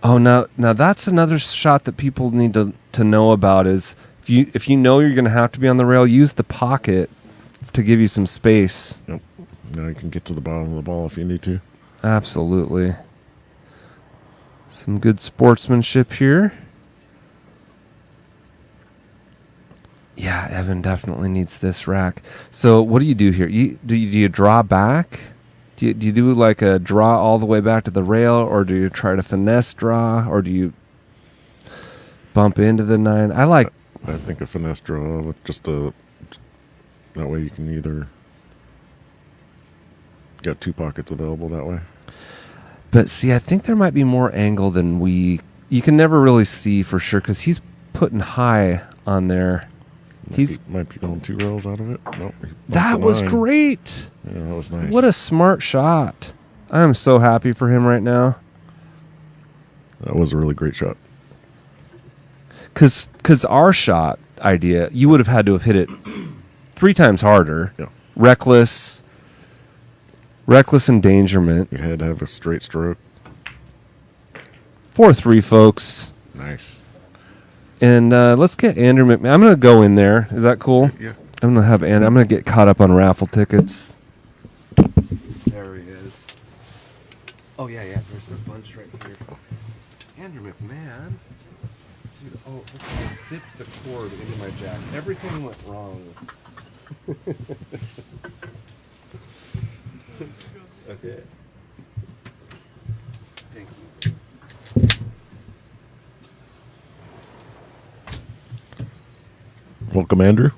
Oh, now that's another shot that people need to know about is if you know you're going to have to be on the rail, use the pocket to give you some space. Yep. Now you can get to the bottom of the ball if you need to. Absolutely. Some good sportsmanship here. Yeah, Evan definitely needs this rack. So what do you do here? Do you draw back? Do you do like a draw all the way back to the rail, or do you try to finesse draw, or do you bump into the 9? I think a finesse draw with just that way you can either get 2 pockets available that way. But see, I think there might be more angle than you can never really see for sure because he's putting high on there. Might be going 2 rails out of it. Nope. That was great. Yeah, that was nice. What a smart shot. I am so happy for him right now. That was a really great shot. Because our shot idea, you would have had to have hit it 3 times harder. Yeah. Reckless endangerment. You had to have a straight stroke. 4-3, folks. Nice. And let's get Andrew McMahon. I'm going to go in there. Is that cool? Yeah. I'm going to get caught up on raffle tickets. There he is. Oh, yeah. There's a bunch right here. Andrew McMahon. Dude, look, I zipped the cord into my jacket. Everything went wrong. Okay. Thank you. Welcome, Andrew.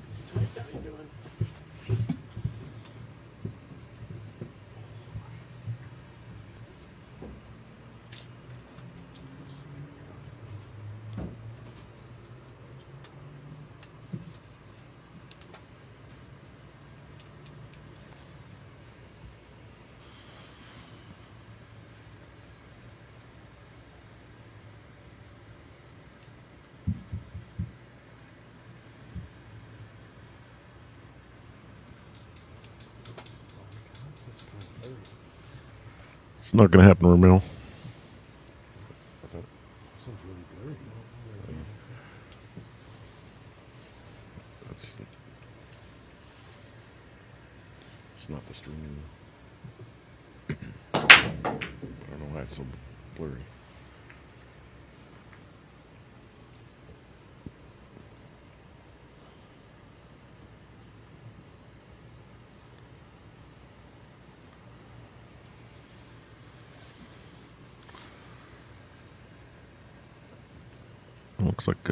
It's not going to happen, Ramil. It's not the streaming. I don't know why it's so blurry. Looks like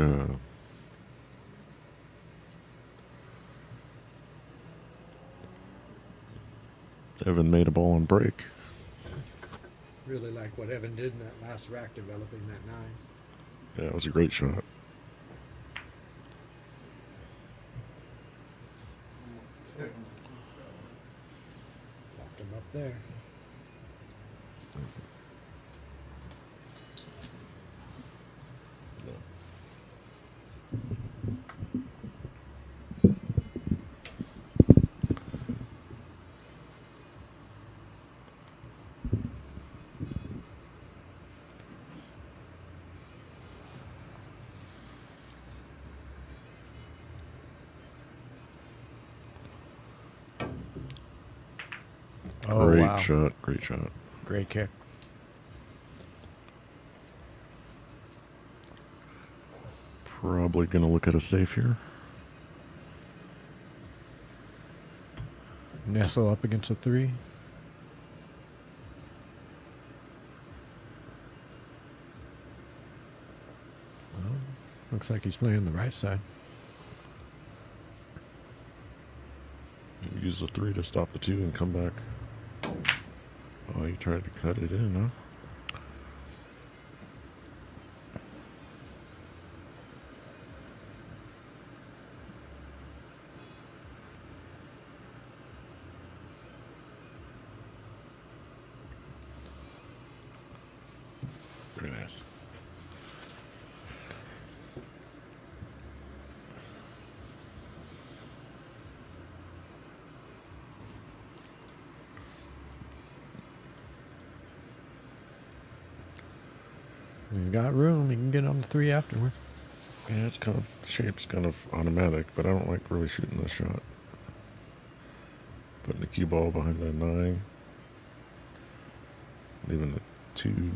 Evan made a ball and break. Really like what Evan did in that last rack developing that 9. Yeah, it was a great shot. Locked him up there. Oh, Great wow. shot. Great shot. Great kick. Probably going to look at a safe here. Nestle up against a 3. Well, looks like he's playing the right side. Use the 3 to stop the 2 and come back. Oh, you tried to cut it in, huh? Very nice. He's got room. He can get on the 3 afterward. Yeah, it's kind of, shape's kind of automatic, but I don't like really shooting this shot. Putting the cue ball behind the 9. Leaving the 2.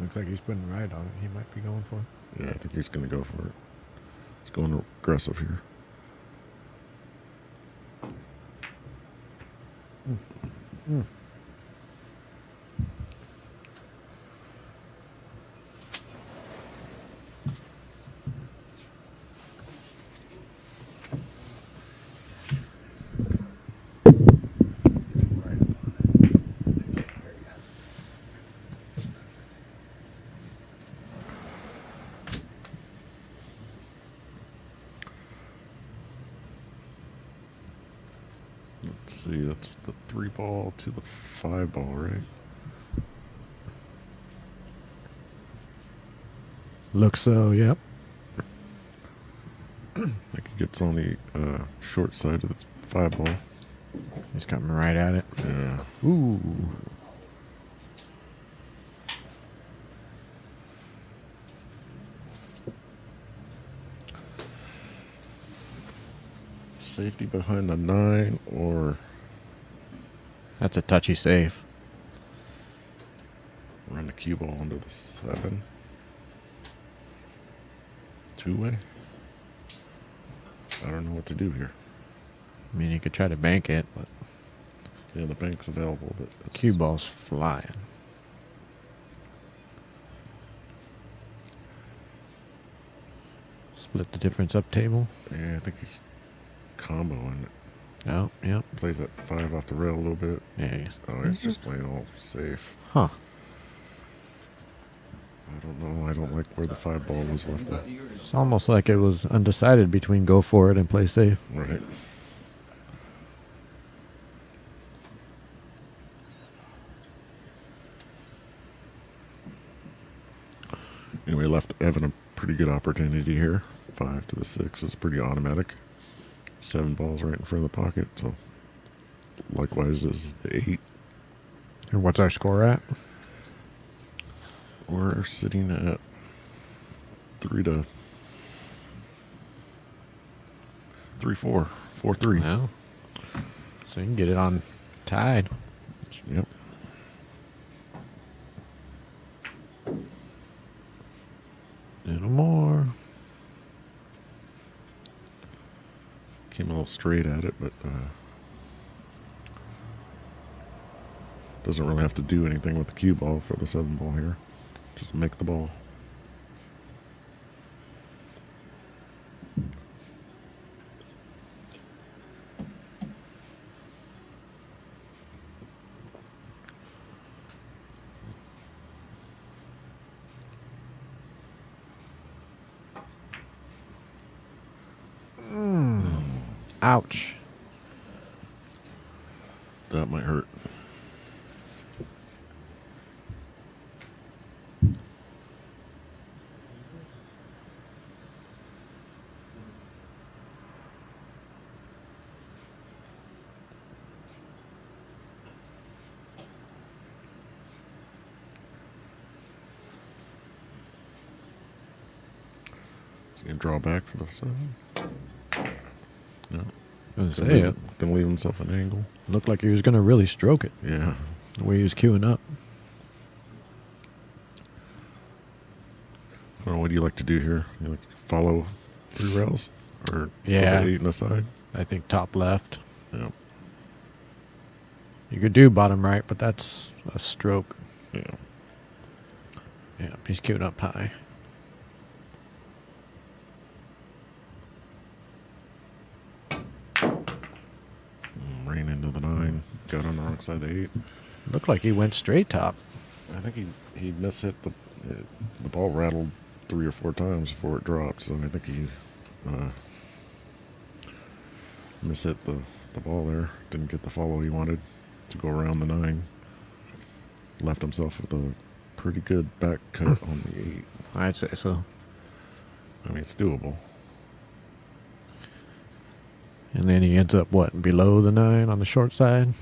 Looks like he's putting right on it. He might be going for it. Yeah, I think he's going to go for it. He's going aggressive here. Let's see, that's the 3 ball to the 5 ball, right? Looks so, yep. I think he gets on the short side of the 5 ball. He's coming right at it. Yeah. Ooh. Safety behind the 9 or That's a touchy save. run the cue ball into the 7. 2-way. I don't know what to do here. I mean, you could try to bank it, but Yeah, the bank's available, but it's, cue ball's flying. Split the difference up table. yeah, I think he's comboing it. Oh, yep. Plays that 5 off the rail a little bit. Yeah. Oh, he's just playing all safe. Huh. I don't know. I don't like where the 5 ball was left at. It's almost like it was undecided between go for it and play safe. Right. Anyway, left Evan a pretty good opportunity here. 5 to the 6 is pretty automatic. 7 balls right in front of the pocket. So, likewise is the 8. And what's our score at? We're sitting at 3-4. 4-3. No. So you can get it on tied. Yep. Little more. Came a little straight at it, but doesn't really have to do anything with the cue ball for the 7 ball here. Just make the ball. Ouch. That might hurt. You can draw back for the 7. No. Gonna say it. Gonna leave himself an angle. Looked like he was gonna really stroke it Yeah. the way he was queuing up. I don't know, what do you like to do here? You like to follow 3 rails? Or Yeah. put the 8 in the side? I think top left. Yeah. You could do bottom right, but that's a stroke. Yeah. Yeah, he's queuing up high. Ran into the 9. Got on the wrong side of the 8. Looked like he went straight top. I think he mishit the ball rattled 3 or 4 times before it dropped, so I think he mishit the ball there. Didn't get the follow he wanted to go around the 9. Left himself with a pretty good back cut on the 8. I'd say so. I mean, it's doable. And then he ends up, what, below the 9 on the short side?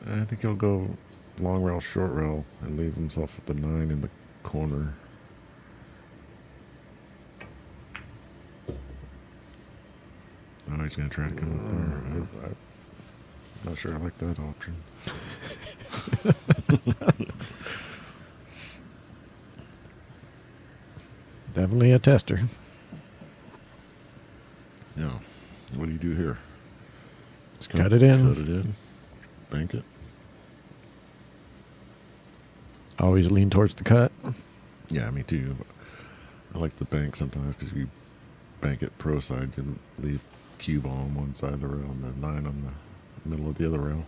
I think he'll go long rail, short rail, and leave himself with the 9 in the corner. Oh, he's going to try to come up there. I'm not sure I like that option. Definitely a tester. Yeah. What do you do here? Just Cut it in. Cut it in. Bank it. Always lean towards the cut. Yeah, me too. But I like the bank sometimes because you bank it pro side, you can leave cue ball on one side of the rail and the 9 on the middle of the other rail.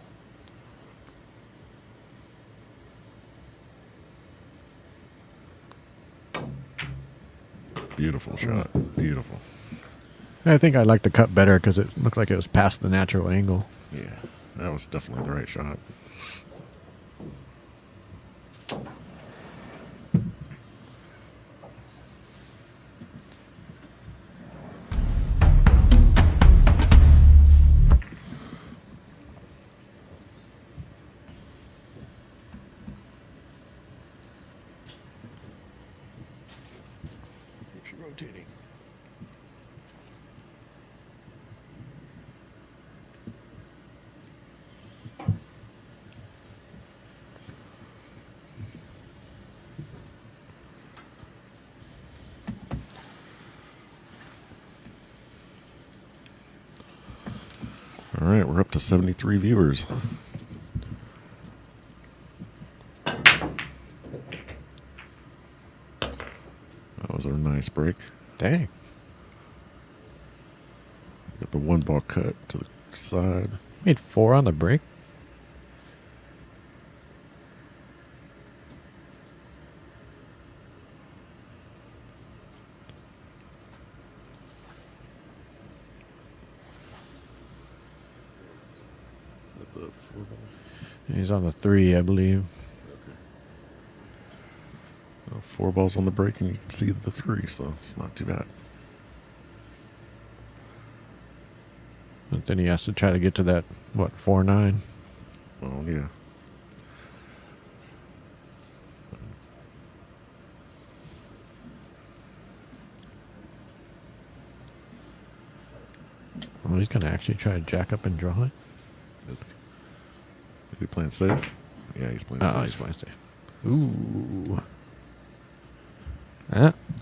Beautiful shot. Beautiful. I think I like the cut better because it looked like it was past the natural angle. Yeah, that was definitely the right shot. Keeps you rotating. All right, we're up to 73 viewers. That was our nice break. Dang. Got the 1 ball cut to the side. Made 4 on the break. Is that the 4 ball? He's on the 3, I believe. 4 balls on the break, and you can see the 3, so it's not too bad. But then he has to try to get to that, what, 4-9? Oh, yeah. Well, he's going to actually try to jack up and draw it. Is he playing safe? Yeah, he's playing Oh, safe. he's playing safe. Ooh.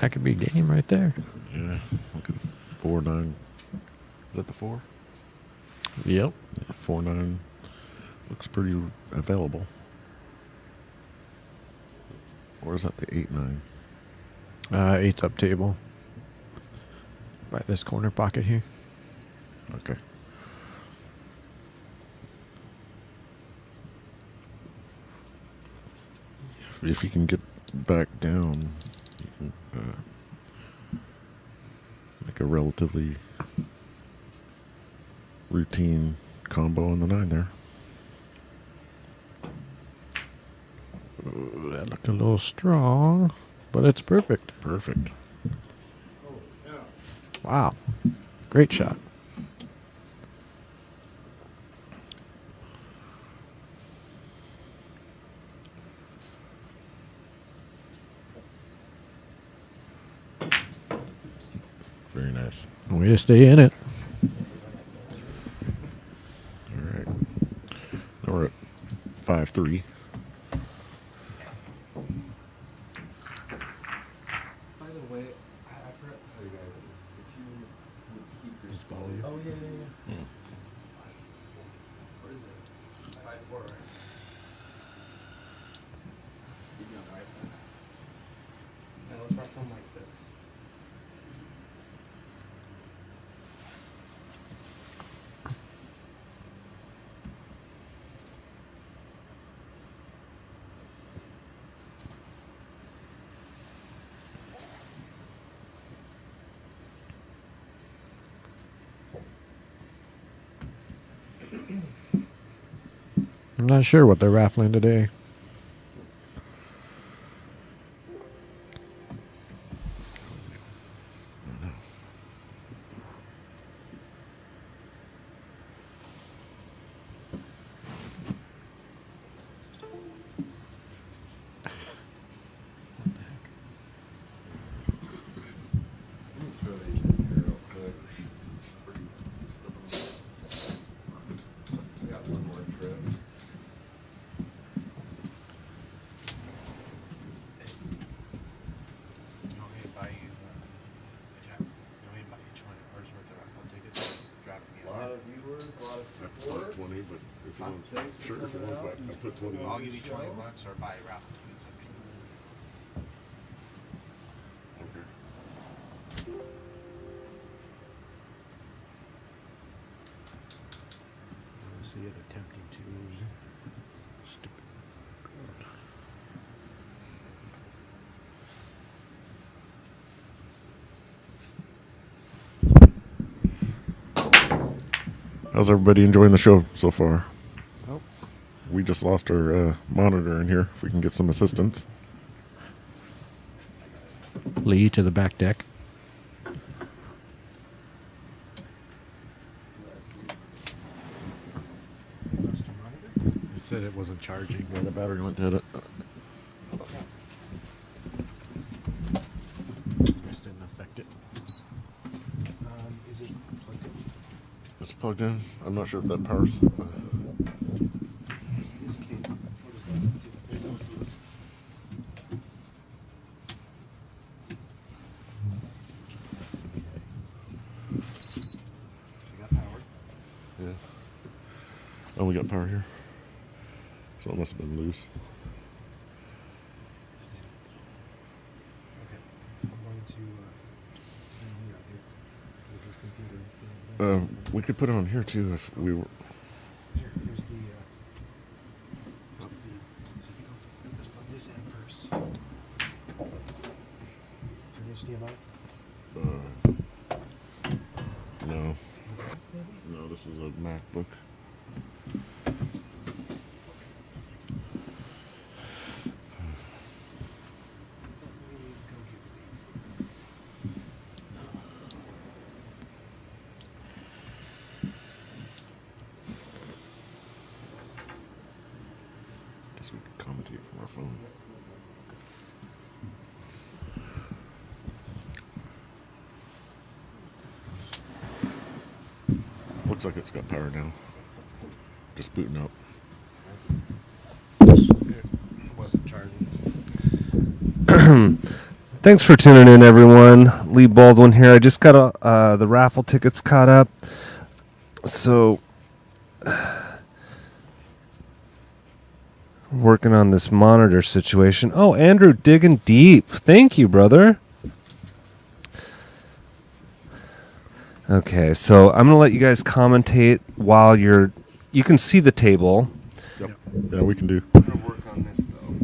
That could be game right there. Yeah, look at the 4-9. Is that the 4? Yep. Yeah, 4-9 looks pretty available. Or is that the 8-9? 8's up table. By this corner pocket here. Okay. If you can get back down, you can make a relatively routine combo on the 9 there. Ooh, that looked a little strong, but it's perfect. Perfect. Wow. Great shot. Very nice. Way to stay in it. 5-3. By the way, I forgot to tell you guys, if you would keep your spell. Oh, yeah. What is it? 5-4, right? Keep me on the right side. Yeah, let's rock them like this. I'm not sure what they're raffling today. Throw these in here real quick. I got one more trip. You want me to buy you, you want me to buy you $20 worth of raffle tickets? Drop me A lot of viewers, a lot of I support. put 20, but if you want, Thanks for sure, if you coming want, out. I put 20. I'll give you $20 or buy raffle tickets. Up to you. Okay. I see it attempting to. Stupid. How's everybody enjoying the show so far? Oh. We just lost our monitor in here. If we can get some assistance. Lee to the back deck. Lost your monitor? It said it wasn't charging. Yeah, the battery went dead. Just didn't affect it. Is it plugged in? It's plugged in. I'm not sure if that powers. This cable. What is that? There's no fuse. You got power? Yeah. Oh, we got power here. So it must have been loose. Okay. I'm going to send you out here with this computer. We could put it on here too if we were. Here's the feed. So if you don't, let's plug this in first. Turn HDMI. No. No, this is a MacBook. Guess we could commentate from our phone. Looks like it's got power now. Just booting up. It wasn't charging. Thanks for tuning in, everyone. Lee Baldwin here. I just got the raffle tickets caught up. So, working on this monitor situation. Oh, Andrew, digging deep. Thank you, brother. Okay, so I'm going to let you guys commentate while you can see the table. Yep. Yeah, we can do. I'm going to work on this, though.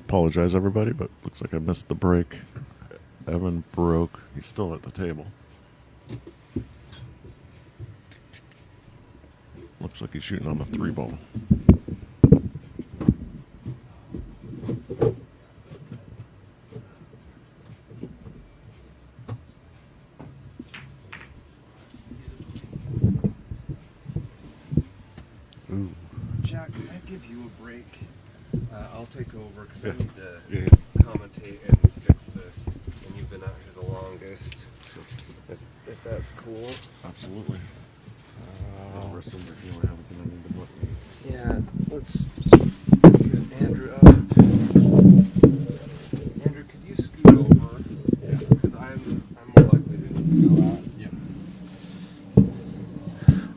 Apologize, everybody, but looks like I missed the break. Evan broke. He's still at the table. Looks like he's shooting on the 3-ball. Jack, can I give you a break? I'll take over because Yeah. I need to Yeah. commentate and fix this. And you've been out here the longest. If that's cool. Absolutely. The rest of them are feeling haven't been into what Yeah, let's get Andrew up. Andrew, could you scoot over? Yeah. Because I'm more likely to need to go out. Yeah.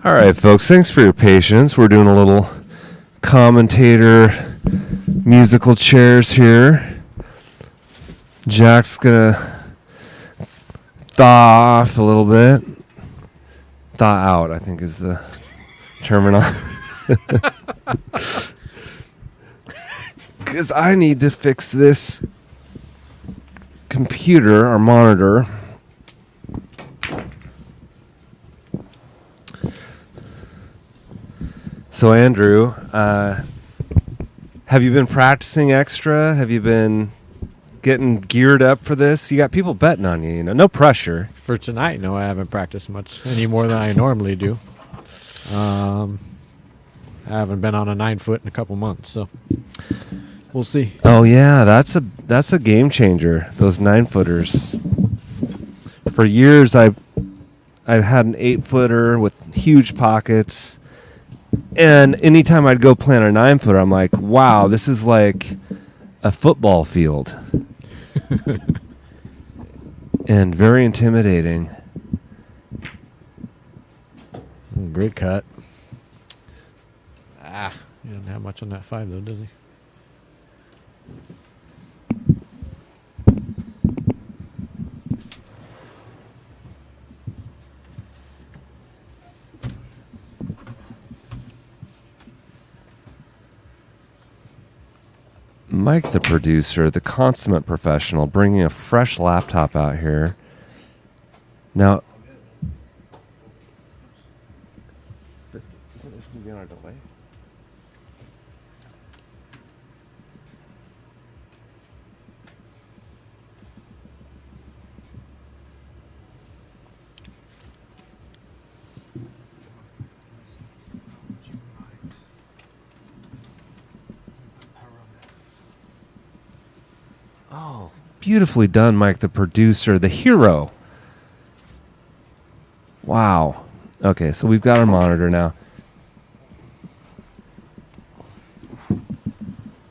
All right, folks. Thanks for your patience. We're doing a little commentator musical chairs here. Jack's gonna thaw off a little bit. Thaw out, I think, is the terminology. Because I need to fix this computer or monitor. So, Andrew, have you been practicing extra? Have you been getting geared up for this? You got people betting on you, no pressure. For tonight, no, I haven't practiced much any more than I normally do. I haven't been on a 9-foot in a couple months, so we'll see. Oh yeah, that's a game changer. Those 9-footers. For years, I've had an 8-footer with huge pockets, and anytime I'd go play on a 9-footer, I'm like, wow, this is like a football field, and very intimidating. Great cut. He doesn't have much on that 5 though, does he? Mike, the producer, the consummate professional, bringing a fresh laptop out here. Now, isn't this going to be on a delay? Oh, beautifully done, Mike, the producer, the hero. Wow. Okay, so we've got our monitor now.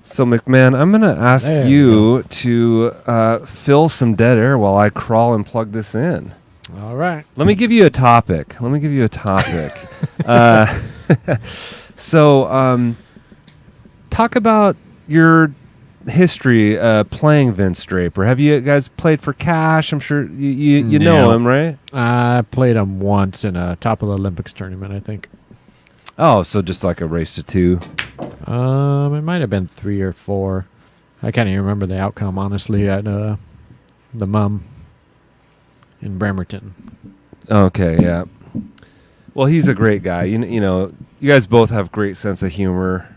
So, McMahon, I'm going to ask There you to fill some dead air while I crawl and plug this in. All right. Let me give you a topic. So, talk about your history playing Vince Draper. Have you guys played for cash? I'm sure you know him, right? I played him once in a top of the Olympics tournament, I think. Oh, so just like a race to 2. It might have been 3 or 4. I can't even remember the outcome, honestly, at the Mum in Bremerton. Okay, yeah. Well, he's a great guy. You know, you guys both have great sense of humor.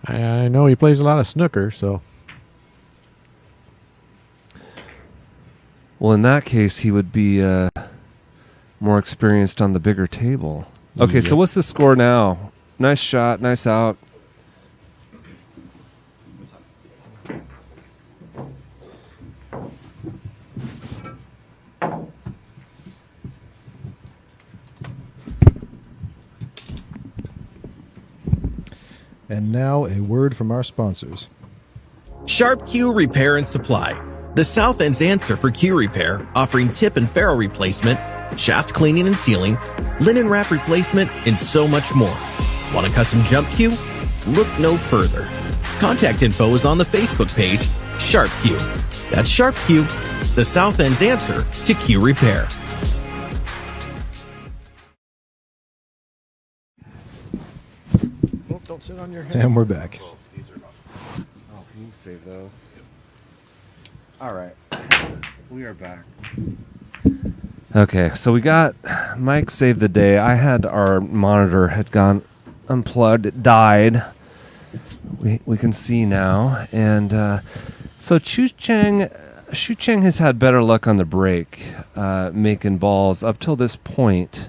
I know he plays a lot of snooker, so. Well, in that case, he would be more experienced on the bigger table. Okay, so Yep. what's the score now? Nice shot, nice out. And now a word from our sponsors. Sharp Q Repair and Supply, the South End's answer for Q repair, offering tip and ferrule replacement, shaft cleaning and sealing, linen wrap replacement, and so much more. Want a custom jump Q? Look no further. Contact info is on the Facebook page, Sharp Q. That's Sharp Q, the South End's answer to Q repair. Nope, don't sit on your head. And we're back. Oh, can you save those? All right. We are back. Okay, so we got Mike saved the day. I had our monitor had gone unplugged. It died. We can see now. And so Shucheng has had better luck on the break, making balls up till this point.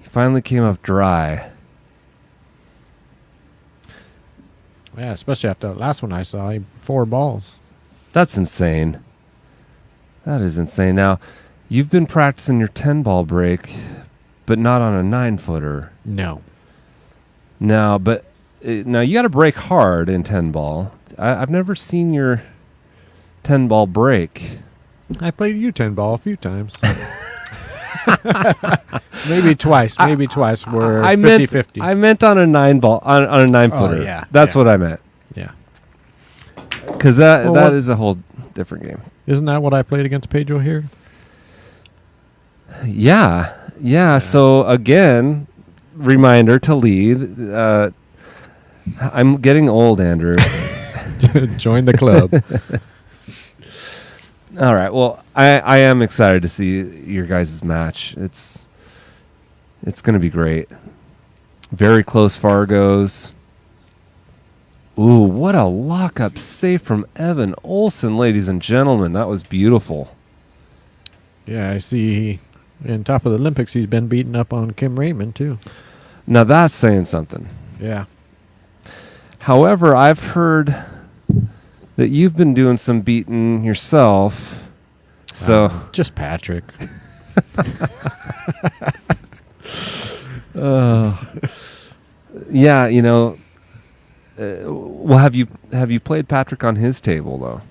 He finally came up dry. Yeah, especially after the last one I saw, 4 balls. That's insane. That is insane. Now, you've been practicing your 10-ball break, but not on a 9-footer. No. Now you got to break hard in 10-ball. I've never seen your 10-ball break. I played U10 ball a few times. maybe twice. We're 50-50. I meant on a 9-ball, on a 9-footer. Oh, yeah. That's what I meant. Yeah. Because that is a whole different game. Isn't that what I played against Pedro here? Yeah. So again, reminder to lead. I'm getting old, Andrew. Join the club. All right. Well, I am excited to see your guys' match. It's going to be great. Very close Fargos. Ooh, what a lock-up save from Evan Olson, ladies and gentlemen. That was beautiful. Yeah, I see. In top of the Olympics, he's been beating up on Kim Raymond, too. Now, that's saying something. Yeah. However, I've heard that you've been doing some beating yourself. So just Patrick. Yeah, you know. Well, have you played Patrick on his table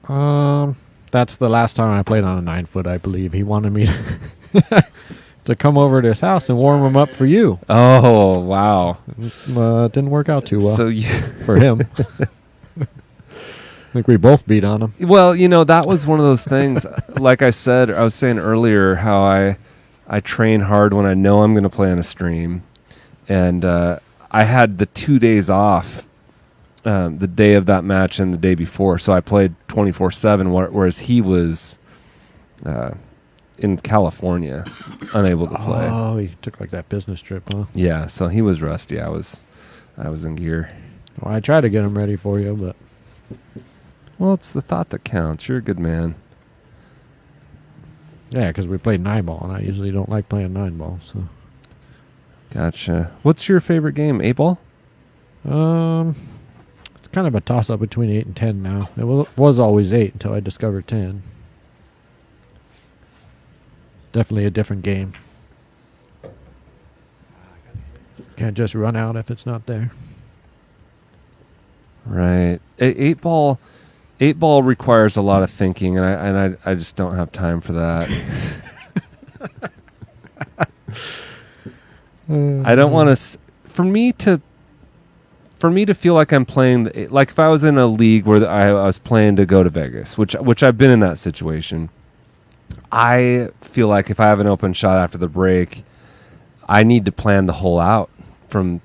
though? That's the last time I played on a 9-foot, I believe. He wanted me to come over to his house and warm him up for you. Oh, wow. It didn't work out too well So you for him. I think we both beat on him. Well, you know, that was one of those things. Like I was saying earlier, how I train hard when I know I'm going to play on a stream, and I had the 2 days off, the day of that match and the day before, so I played 24/7, whereas he was in California, unable to play. Oh, he took like that business trip, huh? Yeah, so he was rusty. I was in gear. Well, I tried to get him ready for you, but Well, it's the thought that counts. You're a good man. yeah, because we played 9-ball, and I usually don't like playing 9-ball. So, Gotcha. What's your favorite game? 8-ball? it's kind of a toss-up between 8 and 10 now. It was always 8 until I discovered 10. Definitely a different game. Can't just run out if it's not there. Right. 8-ball requires a lot of thinking, and I just don't have time for that. I don't want to. For me to feel like I'm playing, like if I was in a league where I was playing to go to Vegas, which I've been in that situation. I feel like if I have an open shot after the break, I need to plan the hole out from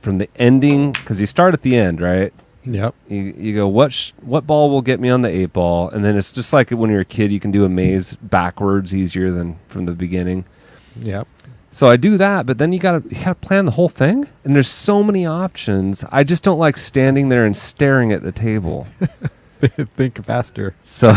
the ending, because you start at the end, right? Yep. You go, what ball will get me on the 8-ball, and then it's just like when you're a kid, you can do a maze backwards easier than from the beginning. Yep. So I do that, but then you gotta plan the whole thing, and there's so many options. I just don't like standing there and staring at the table. Think faster. So,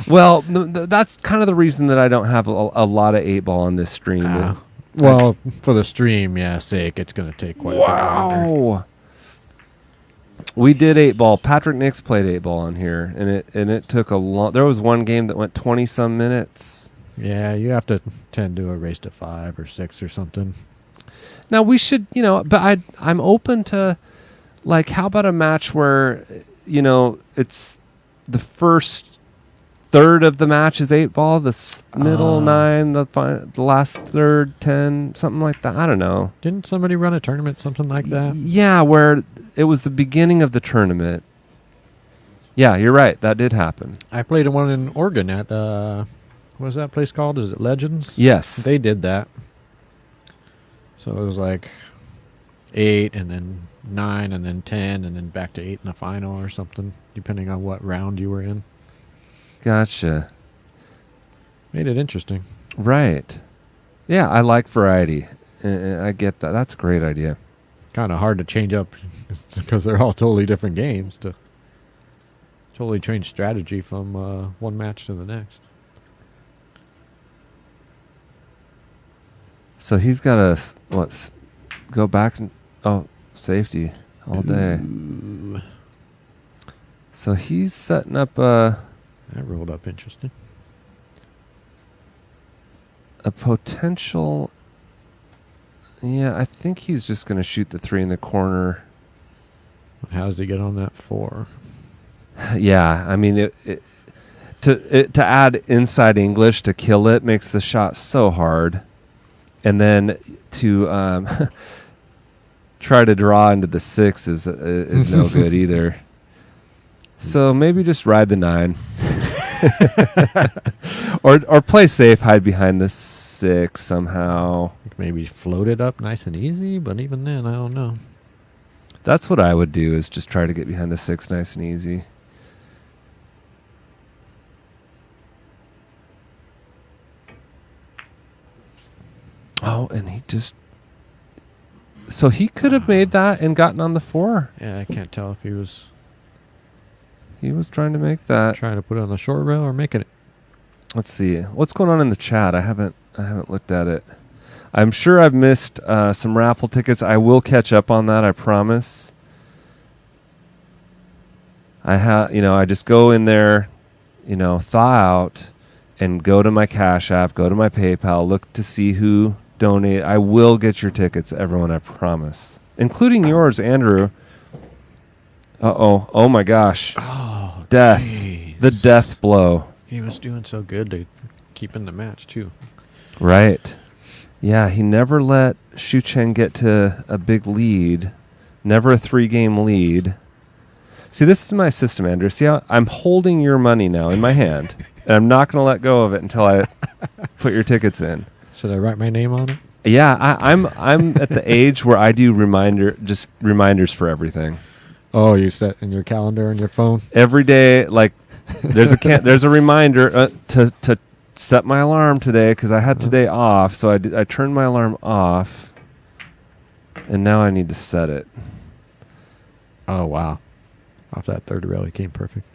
well, that's kind of the reason that I don't have a lot of 8-ball on this stream. Well, for the stream, sake, it's going to take quite a bit longer. Wow. We did 8-ball. Patrick Nix played 8-ball on here, and it took a long. There was one game that went 20-some minutes. Yeah, you have to tend to a race to 5 or 6 or something. Now we should, but I'm open to, like, how about a match where, it's the first third of the match is 8-ball, the middle 9, the last third 10, something like that. I don't know. Didn't somebody run a tournament, something like that? Yeah, where it was the beginning of the tournament. Yeah, you're right. That did happen. I played one in Oregon at, what was that place called? Is it Legends? Yes. They did that. So it was like 8 and then 9 and then 10 and then back to 8 in the final or something, depending on what round you were in. Gotcha. Made it interesting. Right. Yeah, I like variety. I get that. That's a great idea. Kind of hard to change up because they're all totally different games to totally change strategy from one match to the next. So he's got to, go back and, safety. all day. Ooh, So he's setting up a that rolled up interesting. potential. Yeah, I think he's just going to shoot the 3 in the corner. How does he get on that 4? Yeah, I mean, to add inside English to kill it makes the shot so hard, and then to try to draw into the 6 is no good either. So maybe just ride the 9, or play safe, hide behind the 6 somehow. Maybe float it up nice and easy, but even then, I don't know. That's what I would do, is just try to get behind the 6 nice and easy. Oh, and he just... So he could have made that and gotten on the 4. Yeah, I can't tell if he was He was trying to make that. trying to put it on the short rail or making it. Let's see. What's going on in the chat? I haven't looked at it. I'm sure I've missed some raffle tickets. I will catch up on that, I promise. I just go in there, thaw out and go to my Cash App, go to my PayPal, look to see who donate. I will get your tickets, everyone, I promise. Including yours, Andrew. Uh-oh. Oh, my gosh. Oh, Death. jeez. The death blow. He was doing so good to keep in the match, too. Right. Yeah, he never let Shucheng get to a big lead. Never a 3-game lead. See, this is my system, Andrew. See how I'm holding your money now in my hand, and I'm not going to let go of it until I put your tickets in. Should I write my name on it? Yeah, I'm at the age where I do reminders for everything. Oh, you set in your calendar on your phone? Every day, like there's a reminder to set my alarm today, because I had today off, so I turned my alarm off, and now I need to set it. Oh, wow. Off that third rail, he came perfect.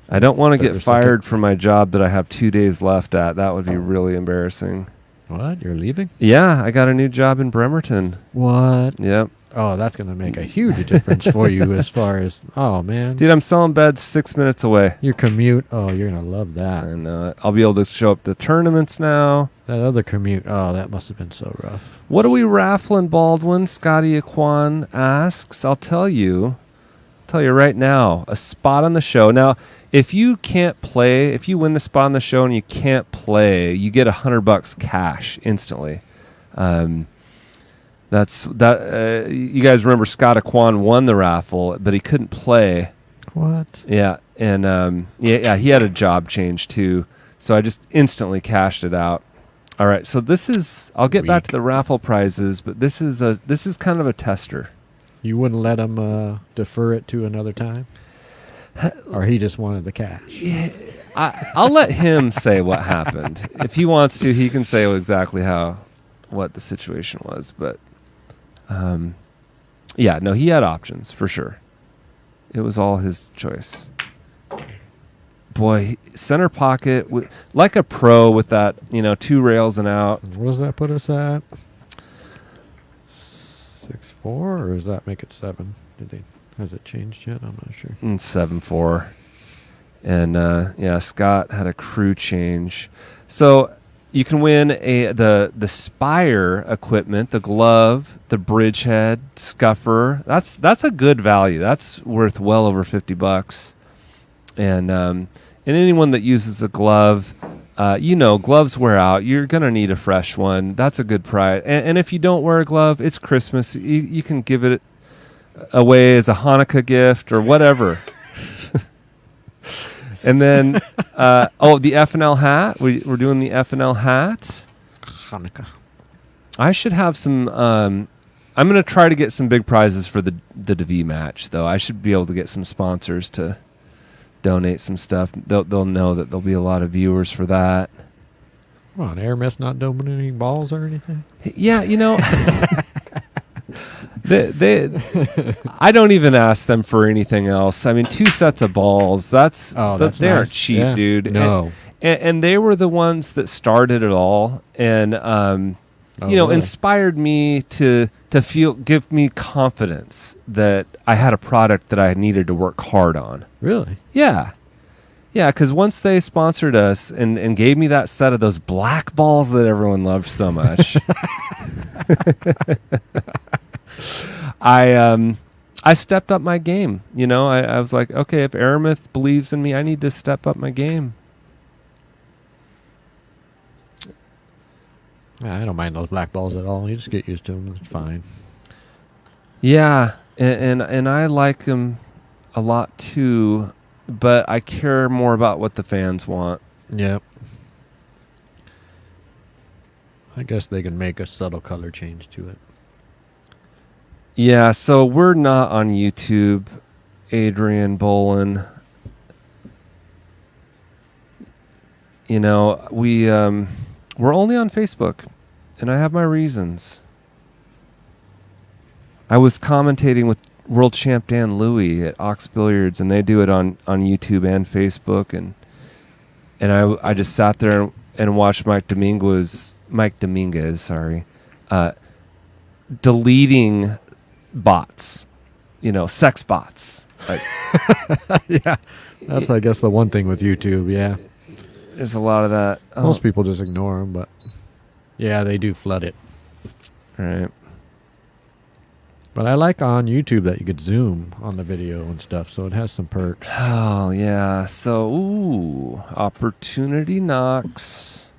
I don't want to Third or get second. fired from my job that I have 2 days left at. That would be really embarrassing. What? You're leaving? Yeah, I got a new job in Bremerton. What? Yep. Oh, that's going to make a huge difference for you as far as, oh, man. Dude, I'm selling beds 6 minutes away. Your commute, oh, you're going to love that. And I'll be able to show up to tournaments now. That other commute, oh, that must have been so rough. What are we raffling, Baldwin? Scotty Aquan asks. I'll tell you right now, a spot on the show. Now, if you can't play, if you win the spot on the show and you can't play, you get $100 cash instantly. That's that. You guys remember Scott Aquan won the raffle, but he couldn't play. What? Yeah, and yeah, he had a job change too, so I just instantly cashed it out. All right, so this is. I'll get back to the raffle prizes, but this is kind of a tester. You wouldn't let him defer it to another time? Or he just wanted the cash? Yeah, I'll let him say what happened. If he wants to, he can say exactly what the situation was. But yeah, no, he had options for sure. It was all his choice. Boy, center pocket, like a pro with that, 2 rails and out. What does that put us at? 6-4, or does that make it 7? Has it changed yet? I'm not sure. 7-4. And yeah, Scott had a crew change. So you can win the Spire equipment, the glove, the bridgehead, scuffer. That's a good value. That's worth well over $50. And anyone that uses a glove, gloves wear out. You're going to need a fresh one. That's a good price. And if you don't wear a glove, it's Christmas. You can give it away as a Hanukkah gift or whatever. And then, the F&L hat. We're doing the F&L hat. Hanukkah. I should have some... I'm going to try to get some big prizes for the DeVee match, though. I should be able to get some sponsors to donate some stuff. They'll know that there'll be a lot of viewers for that. Come on, Airmess not donating balls or anything? Yeah, I don't even ask them for anything else. I mean, 2 sets of balls. That's they aren't nice. cheap, Yeah. dude. No. And they were the ones that started it all. And Oh, you know, really? inspired me to give me confidence that I had a product that I needed to work hard on. Really? Yeah. Yeah, because once they sponsored us and gave me that set of those black balls that everyone loved so much, I stepped up my game. You know, I was like, okay, if Aramith believes in me, I need to step up my game. Yeah, I don't mind those black balls at all. You just get used to them. It's fine. Yeah, and I like them a lot too, but I care more about what the fans want. Yep. I guess they can make a subtle color change to it. Yeah, so we're not on YouTube, Adrian Bolin. You know, we're only on Facebook, and I have my reasons. I was commentating with world champ Dan Louie at Ox Billiards, and they do it on YouTube and Facebook, and I just sat there and watched Mike Dominguez, deleting bots, you know, sex bots. Like, Yeah. That's, I guess, the one thing with YouTube. Yeah. there's a lot of that. Oh, Most people just ignore them, but yeah, they do flood it. all right. But I like on YouTube that you could zoom on the video and stuff, so it has some perks. Oh, yeah. So, ooh, opportunity knocks.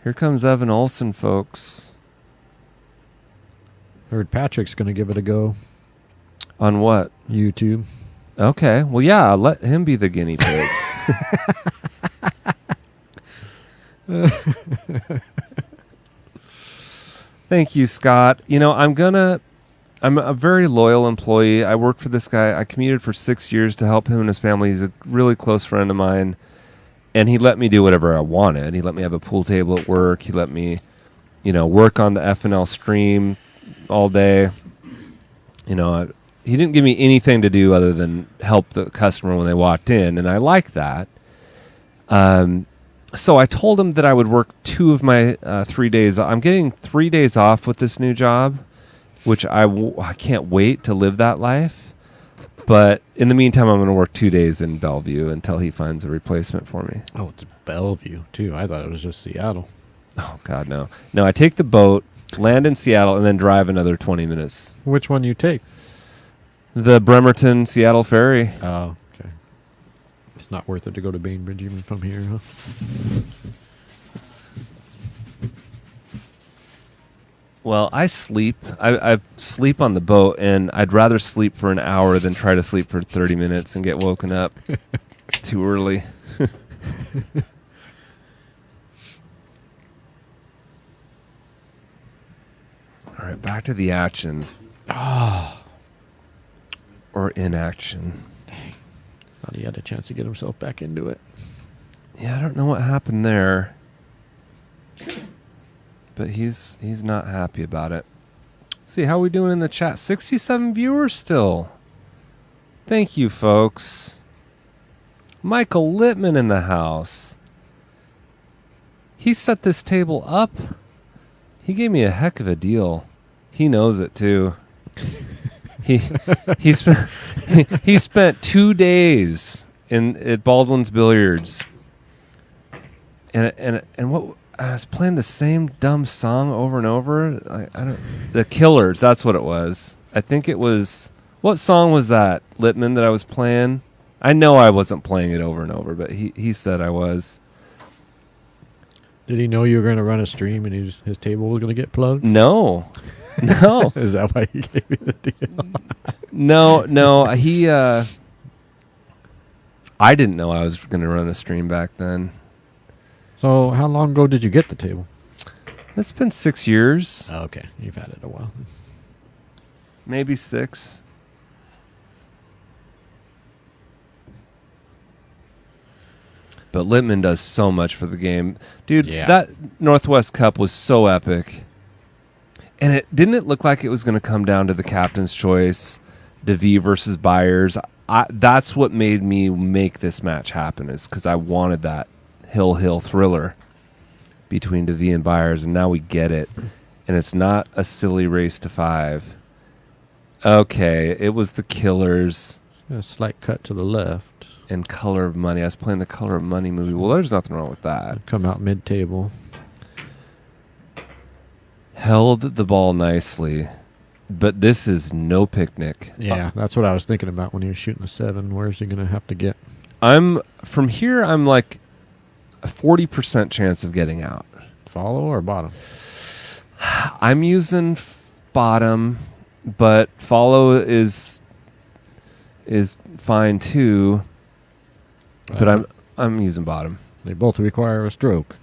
Here comes Evan Olson, folks. Heard Patrick's going to give it a go. On what? YouTube. Okay. Well, yeah, let him be the guinea pig. Thank you, Scott. You know, I'm a very loyal employee. I worked for this guy. I commuted for 6 years to help him and his family. He's a really close friend of mine. And he let me do whatever I wanted. He let me have a pool table at work. He let me, you know, work on the FNL stream all day. You know, he didn't give me anything to do other than help the customer when they walked in. And I like that. So I told him that I would work 2 of my 3 days. I'm getting 3 days off with this new job, which I can't wait to live that life. But in the meantime, I'm going to work 2 days in Bellevue until he finds a replacement for me. Oh, it's Bellevue, too. I thought it was just Seattle. Oh, God, no. No, I take the boat, land in Seattle, and then drive another 20 minutes. Which one you take? The Bremerton-Seattle ferry. Oh, okay. It's not worth it to go to Bainbridge even from here, huh? Well, I sleep. I sleep on the boat, and I'd rather sleep for an hour than try to sleep for 30 minutes and get woken up too early. All right, back to the action. Or inaction. Thought he had a chance to get himself back into it. Yeah, I don't know what happened there. But he's not happy about it. Let's see, how are we doing in the chat? 67 viewers still. Thank you, folks. Michael Littman in the house. He set this table up. He gave me a heck of a deal. He knows it too. He spent 2 days at Baldwin's Billiards. And what I was playing the same dumb song over and over. The Killers, that's what it was. I think it was, what song was that, Littman, that I was playing? I know I wasn't playing it over and over, but he said I was. Did he know you were going to run a stream and his table was going to get plugged? No. No. Is that why he gave you the deal? No, he I didn't know I was going to run a stream back then. So how long ago did you get the table? It's been 6 years. Oh, okay. You've had it a while. Maybe 6. But Littman does so much for the game. Dude, Yeah. that Northwest Cup was so epic. And it didn't look like it was going to come down to the captain's choice, DeVee versus Byers. That's what made me make this match happen, is because I wanted that hill thriller. between DeVee and Byers, and now we get it. And it's not a silly race to 5. Okay, it was the Killers A slight cut to the left. and Color of Money. I was playing the Color of Money movie. Well, there's nothing wrong with that. Come out mid-table. Held the ball nicely, but this is no picnic. Yeah, that's what I was thinking about when he was shooting the 7. Where's he going to have to get? From here, I'm like a 40% chance of getting out. Follow or bottom? I'm using bottom, but follow is fine too. But I'm using bottom. They both require a stroke.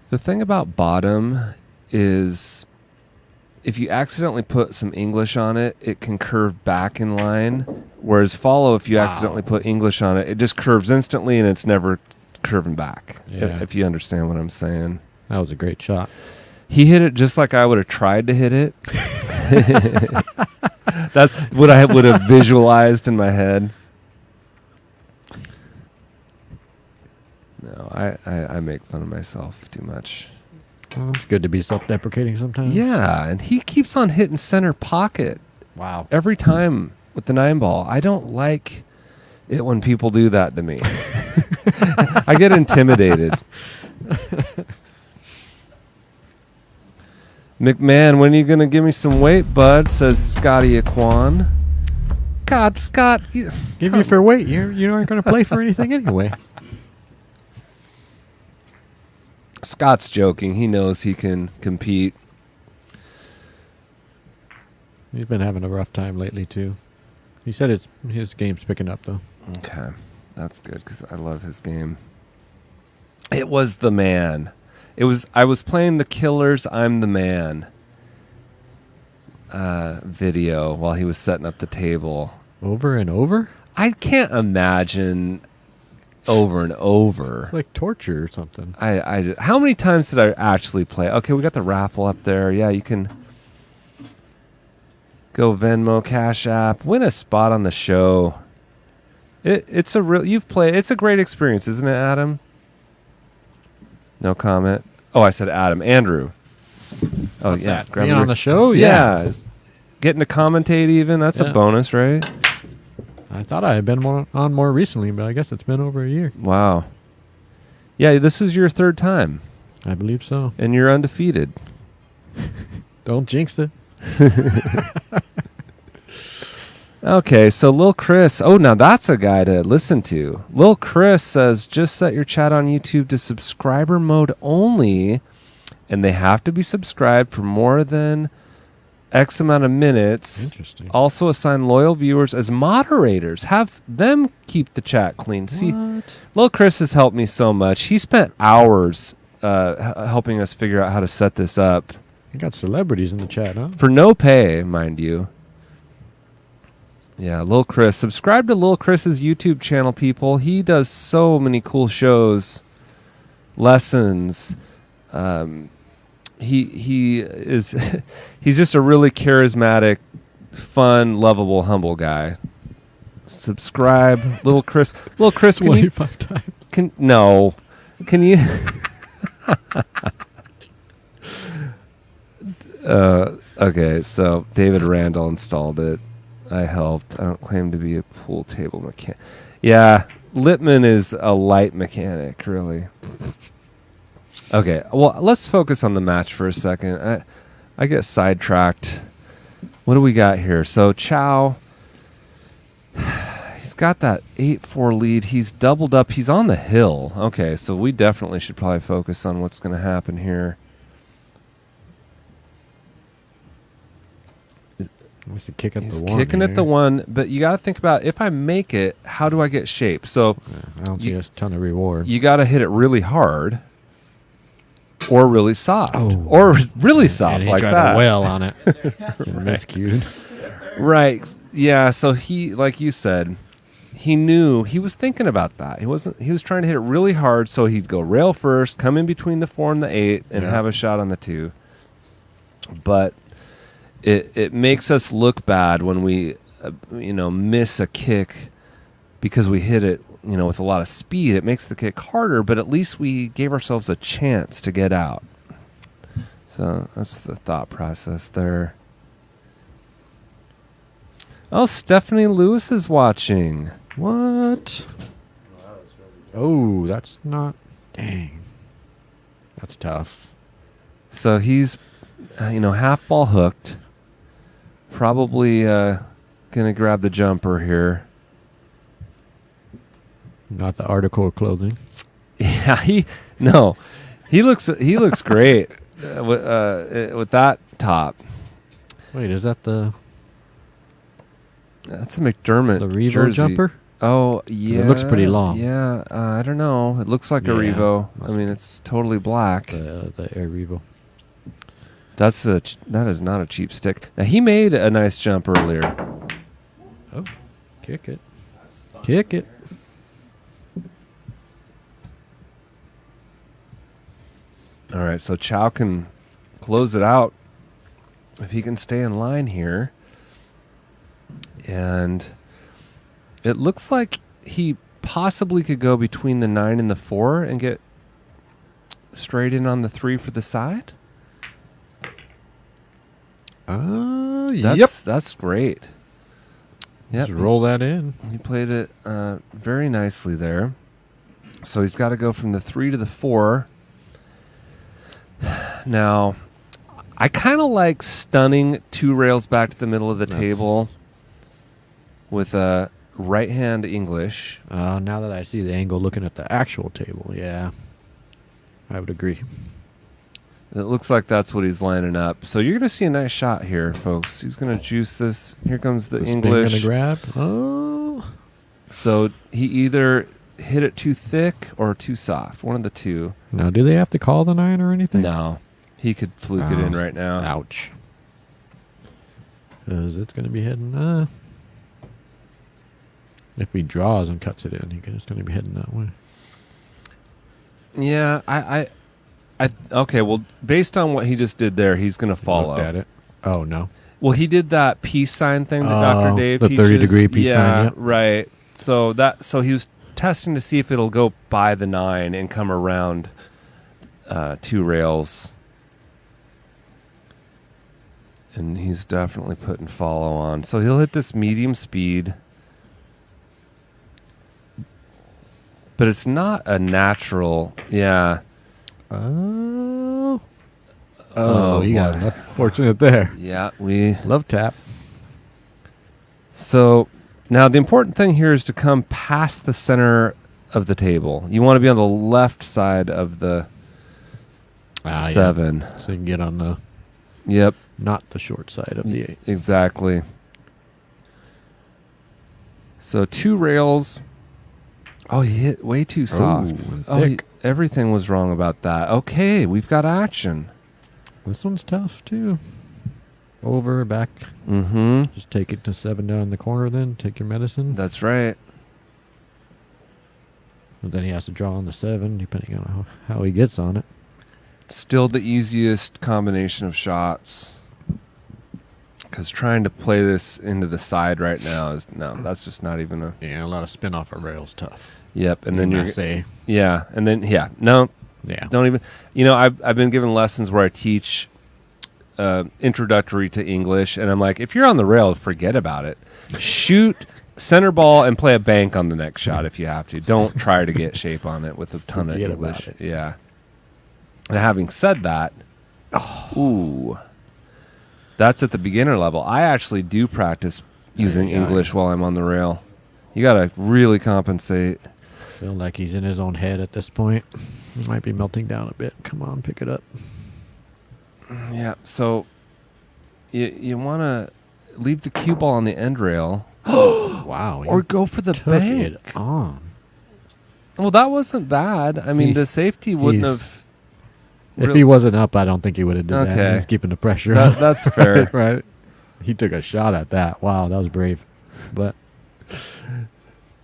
The thing about bottom is if you accidentally put some English on it, it can curve back in line. Whereas follow, if you accidentally put English on it, it just curves instantly and it's never curving back. Yeah. If you understand what I'm saying. That was a great shot. He hit it just like I would have tried to hit it. That's what I would have visualized in my head. No, I make fun of myself too much. Well, it's good to be self-deprecating sometimes. Yeah, and he keeps on hitting center pocket. Wow. Every time with the 9-ball. I don't like it when people do that to me. I get intimidated. McMahon, when are you going to give me some weight, bud? Says Scotty Aquan. God, Scott. Give you for weight. You aren't going to play for anything anyway. Scott's joking. He knows he can compete. He's been having a rough time lately, too. He said his game's picking up, though. Okay. That's good because I love his game. It was the man. I was playing the Killers, I'm the Man video while he was setting up the table. Over and over? I can't imagine over and over. It's like torture or something. How many times did I actually play? Okay, we got the raffle up there. Yeah, you can go Venmo, Cash App, win a spot on the show. It's a real. You've played. It's a great experience, isn't it, Adam? No comment. Oh, I said Adam. Andrew. Oh, What's yeah. that? Being on the show? Yeah. Getting to commentate even. That's a bonus, right? I thought I had been on more recently, but I guess it's been over a year. Wow. Yeah, this is your 3rd time. I believe so. And you're undefeated. Don't jinx it. Okay, so Lil Chris. Oh, now that's a guy to listen to. Lil Chris says, just set your chat on YouTube to subscriber mode only, and they have to be subscribed for more than X amount of minutes. Interesting. Also assign loyal viewers as moderators. Have them keep the chat clean. See, Lil Chris has helped me so much. He spent hours helping us figure out how to set this up. You got celebrities in the chat, huh? For no pay, mind you. Yeah, Lil Chris. Subscribe to Lil Chris's YouTube channel, people. He does so many cool shows, lessons. He is he's just a really charismatic, fun, lovable, humble guy. Subscribe, Lil Chris. Lil Chris, can you 25 times. Can you okay, so David Randall installed it. I helped. I don't claim to be a pool table mechanic. Yeah, Littman is a light mechanic, really. Okay, well, let's focus on the match for a second. I get sidetracked. What do we got here? So Chao, he's got that 8-4 lead. He's doubled up. He's on the hill. Okay, so we definitely should probably focus on what's going to happen here. He's kicking at He's the one. kicking at the here. one, but you got to think about if I make it, how do I get shape? So I don't see a ton of reward. you got to hit it really hard, or really soft, or really soft And he like tried that. to wail on it. Miscued. Right? Yeah. So he, like you said, he knew he was thinking about that. He wasn't. He was trying to hit it really hard, so he'd go rail first, come in between the 4 and the 8, and have a shot on the 2. But it makes us look bad when we miss a kick because we hit it with a lot of speed, it makes the kick harder, but at least we gave ourselves a chance to get out. So that's the thought process there. Oh, Stephanie Lewis is watching. What? Oh, that's not. Dang. That's tough. So he's, half ball hooked. Probably going to grab the jumper here. Not the article of clothing. Yeah, he looks great with that top. Wait, is that the That's a McDermott the Revo jersey. jumper? Oh, yeah. It looks pretty long. Yeah, I don't know. It looks like a Yeah, Revo. I must mean, be. it's totally black. The Air Revo. That is not a cheap stick. Now, he made a nice jump earlier. Oh, kick it. Kick it. All right, so Chao can close it out if he can stay in line here. And it looks like he possibly could go between the 9 and the 4 and get straight in on the 3 for the side. Yep. That's great. Yep. Just roll that in. He played it very nicely there. So he's got to go from the 3 to the 4. Now, I kind of like stunning 2 rails back to the middle of the table with a right hand English. Now that I see the angle looking at the actual table, yeah, I would agree. It looks like that's what he's lining up. So you're going to see a nice shot here, folks. He's going to juice this. Here comes the English. Spin gonna grab. Oh. So he either hit it too thick or too soft. One of the two. Now, do they have to call the 9 or anything? No. He could fluke it in right now. Ouch. Because it's going to be heading... if he draws and cuts it in, it's going to be heading that way. Yeah, I okay, well, based on what he just did there, he's going to follow. Looked at it. Oh, no. Well, he did that peace sign thing that Dr. Dave the teaches. 30-degree peace sign, Yeah, yep. right. So he was testing to see if it'll go by the 9 and come around 2 rails. And he's definitely putting follow on. So he'll hit this medium speed. But it's not a natural, yeah. Oh, Oh, you got boy. fortunate there. Yeah, we... Love tap. So now the important thing here is to come past the center of the table. You want to be on the left side of the 7. Yeah. So you can get on the... Yep. Not the short side of the 8. Exactly. So 2 rails. Oh, he hit way too soft. Thick. Everything was wrong about that. Okay, we've got action. This one's tough, too. Over, back. Mm-hmm. Just take it to 7 down in the corner then. Take your medicine. That's right. But then he has to draw on the 7, depending on how he gets on it. Still the easiest combination of shots. Because trying to play this into the side right now is... No, that's just not even a... Yeah, a lot of spin off a rail's tough. Yep, and then you're... say... Yeah, and then... Yeah, no... Yeah. Don't even... I've been given lessons where I teach introductory to English, and I'm like, if you're on the rail, forget about it. Shoot center ball and play a bank on the next shot if you have to. Don't try to get shape on it with a ton Forget of about English. it. Yeah. And having said that, ooh, that's at the beginner level. I actually do practice using English while I'm on the rail. You got to really compensate. Feel like he's in his own head at this point. He might be melting down a bit. Come on, pick it up. Yeah, so you want to leave the cue ball on the end rail. Wow. Or go for the took bank. it on. Well, that wasn't bad. I mean, the safety wouldn't have... If he wasn't up, I don't think he would have done that. Okay. He's keeping the pressure on. That's fair. Right? He took a shot at that. Wow, that was brave. But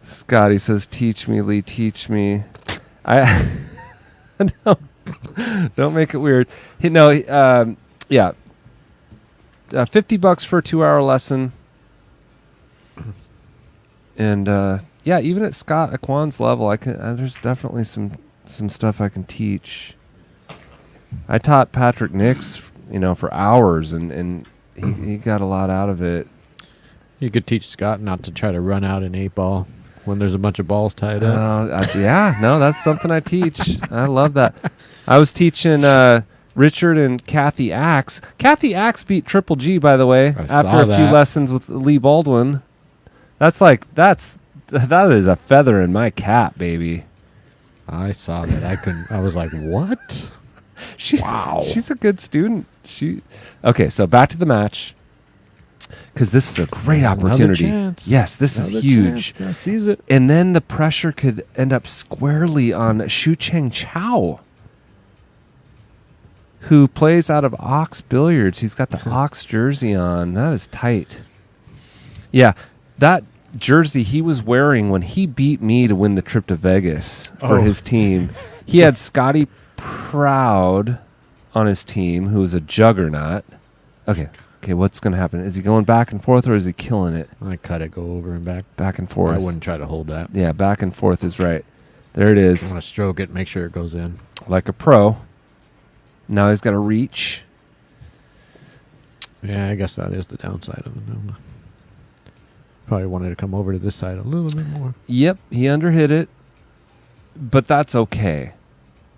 Scotty says, teach me, Lee, teach me. Don't make it weird. Yeah. $50 for a 2-hour lesson. And yeah, even at Scott Aquan's level, I can. There's definitely some stuff I can teach. I taught Patrick Nix, for hours, and he got a lot out of it. You could teach Scott not to try to run out an 8-ball when there's a bunch of balls tied up. Yeah, no, that's something I teach. I love that. I was teaching Richard and Kathy Axe. Kathy Axe beat Triple G, by the way, after a few lessons with Lee Baldwin. That is a feather in my cap, baby. I saw that. I was like, what? Wow. She's a good student. Okay, so back to the match. Because this is a great opportunity. Yes, this is huge. Seize it. And then the pressure could end up squarely on Shucheng Chao, who plays out of Ox Billiards. He's got the Ox jersey on. That is tight. Yeah, that jersey he was wearing when he beat me to win the trip to Vegas for his team. He had Scotty Proud on his team, who was a juggernaut. Okay, what's going to happen? Is he going back and forth, or is he killing it? I cut it, go over and back. Back and forth. I wouldn't try to hold that. Yeah, back and forth is right. There it is. I want to stroke it, make sure it goes in. Like a pro. Now he's got to reach. Yeah, I guess that is the downside of it. Probably wanted to come over to this side a little bit more. Yep, he underhit it, but that's okay,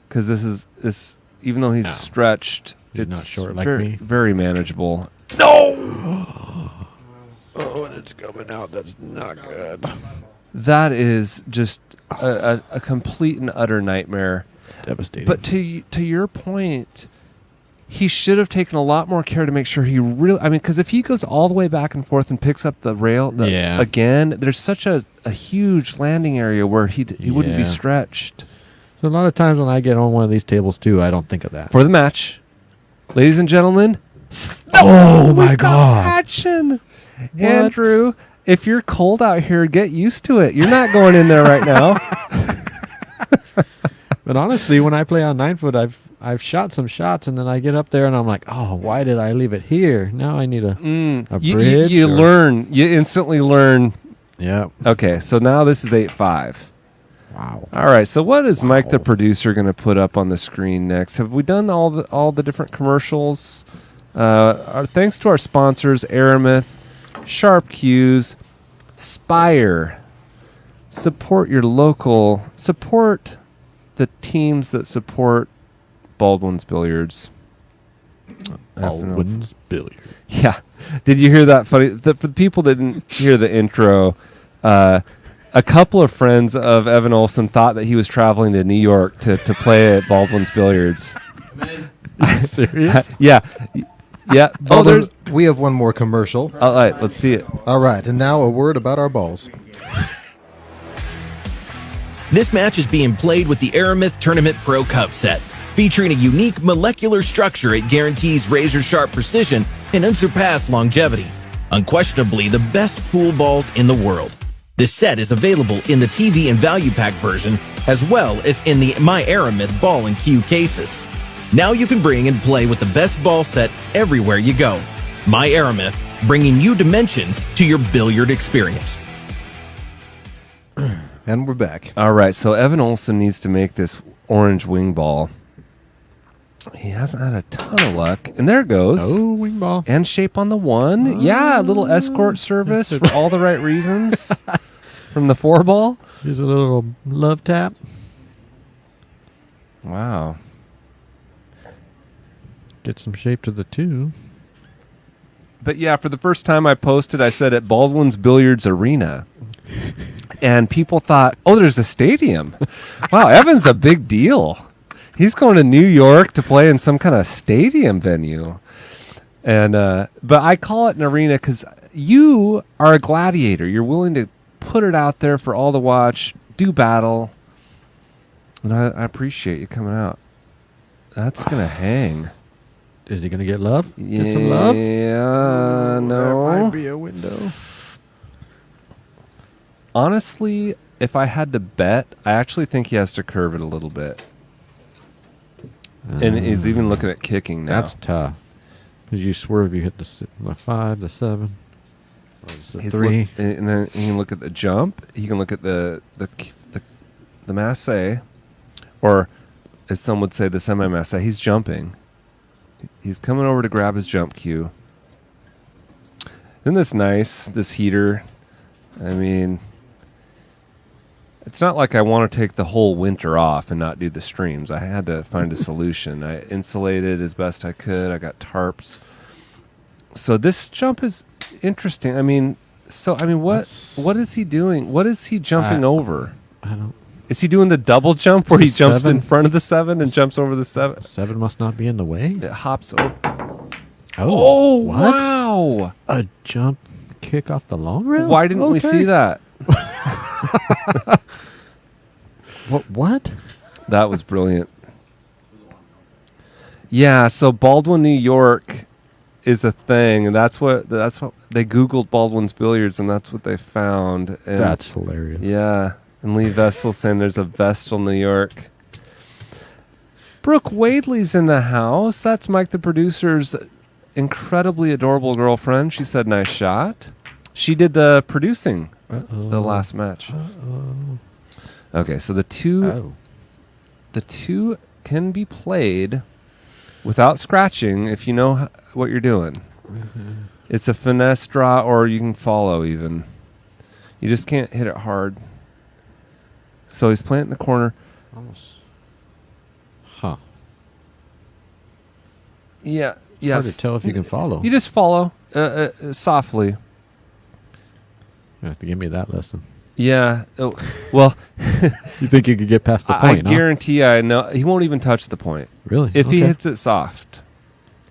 because this even though he's stretched, it's not short like very, me. very manageable. No. Oh, and it's coming out. That's not good. That is just a complete and utter nightmare. It's devastating. But to your point, he should have taken a lot more care to make sure he really... I mean, because if he goes all the way back and forth and picks up the rail again, there's such a huge landing area where he wouldn't be stretched. So a lot of times when I get on one of these tables, too, I don't think of that. For the match, ladies and gentlemen... Oh, my God. Action! Andrew, if you're cold out here, get used to it. You're not going in there right now. But honestly, when I play on 9-foot, I've shot some shots, and then I get up there, and I'm like, oh, why did I leave it here? Now I need a bridge. You learn. You instantly learn. Yeah. Okay, so now this is 8-5. Wow. All right, so what is Mike the producer going to put up on the screen next? Have we done all the different commercials? Thanks to our sponsors, Aramith, Sharp Cues, Spire. Support your local. Support the teams that support Baldwin's Billiards. Baldwin's Billiards. Yeah. Did you hear that funny? For the people that didn't hear the intro, a couple of friends of Evan Olson thought that he was traveling to New York to play at Baldwin's Billiards. Are you serious? Yeah. Yeah. Oh, we have one more commercial. All right, let's see it. All right, and now a word about our balls. This match is being played with the Aramith Tournament Pro Cup set, featuring a unique molecular structure. It guarantees razor-sharp precision and unsurpassed longevity. Unquestionably the best pool balls in the world. This set is available in the TV and Value Pack version, as well as in the My Aramith Ball and Cue cases. Now you can bring and play with the best ball set everywhere you go. My Aramith, bringing you dimensions to your billiard experience. And we're back. All right, so Evan Olson needs to make this orange wing ball. He hasn't had a ton of luck. And there it goes. Oh, wing ball. And shape on the one. Yeah, a little escort service for all the right reasons from the 4-ball. Here's a little love tap. Wow. Get some shape to the 2. But yeah, for the first time I posted, I said at Baldwin's Billiards Arena. And people thought, oh, there's a stadium. Wow, Evan's a big deal. He's going to New York to play in some kind of stadium venue. And but I call it an arena because you are a gladiator. You're willing to put it out there for all to watch, do battle. And I appreciate you coming out. That's going to hang. Is he going to get love? Get some love? Yeah, no. That might be a window. Honestly, if I had to bet, I actually think he has to curve it a little bit. And he's even looking at kicking now. That's tough. Because you swerve, you hit the 5, the 7. It's a He's 3. and then he can look at the jump. He can look at the masse, or as some would say, the semi-masse. He's jumping. He's coming over to grab his jump cue. Isn't this nice, this heater? I mean, it's not like I want to take the whole winter off and not do the streams. I had to find a solution. I insulated as best I could. I got tarps. So this jump is interesting. I mean, what is he doing? What is he jumping over? I don't. Is he doing the double jump where he jumps 7? in front of the 7 and jumps over the 7? 7 must not be in the way. It hops over. Oh, what? Wow. A jump kick off the long rail? Why didn't we see that? What? That was brilliant. Yeah, so Baldwin, New York is a thing, and that's what they Googled Baldwin's Billiards, and that's what they found. And That's hilarious. yeah, and Lee Vestal saying there's a Vestal, New York. Brooke Wadley's in the house. That's Mike, the producer's incredibly adorable girlfriend. She said, "Nice shot." She did the producing the last match. Okay, so the two can be played without scratching if you know what you're doing. It's a finesse draw, or you can follow even. You just can't hit it hard. So he's playing it in the corner. Almost. Huh. Yeah. Hard Yes. to tell if you can follow. You just follow softly. You have to give me that lesson. Yeah. Oh, well, You think you could get past the I point? Huh? guarantee I know he won't even touch the point Really? if he Okay. hits it soft.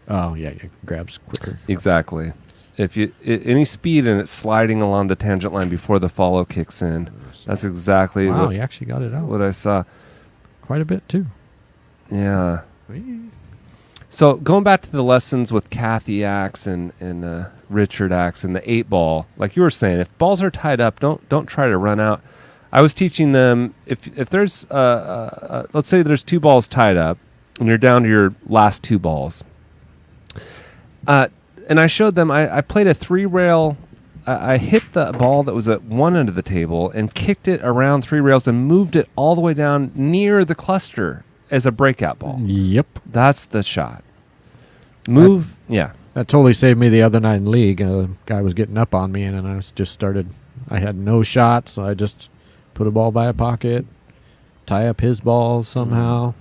Oh yeah, it grabs quicker. Exactly. If you any speed and it's sliding along the tangent line before the follow kicks in, that's exactly Wow, you actually got it out. what I saw. Quite a bit too. Yeah. So going back to the lessons with Kathy Axe and Richard Axe and the 8-ball, like you were saying, if balls are tied up, don't try to run out. I was teaching them if there's let's say there's 2 balls tied up and you're down to your last 2 balls. And I showed them I played a 3-rail. I hit the ball that was at one end of the table and kicked it around 3 rails and moved it all the way down near the cluster as a breakout ball. Yep. That's the shot. Move. Yeah. That totally saved me the other night in league. A guy was getting up on me, and then I had no shot, so I just put a ball by a pocket, tie up his ball somehow.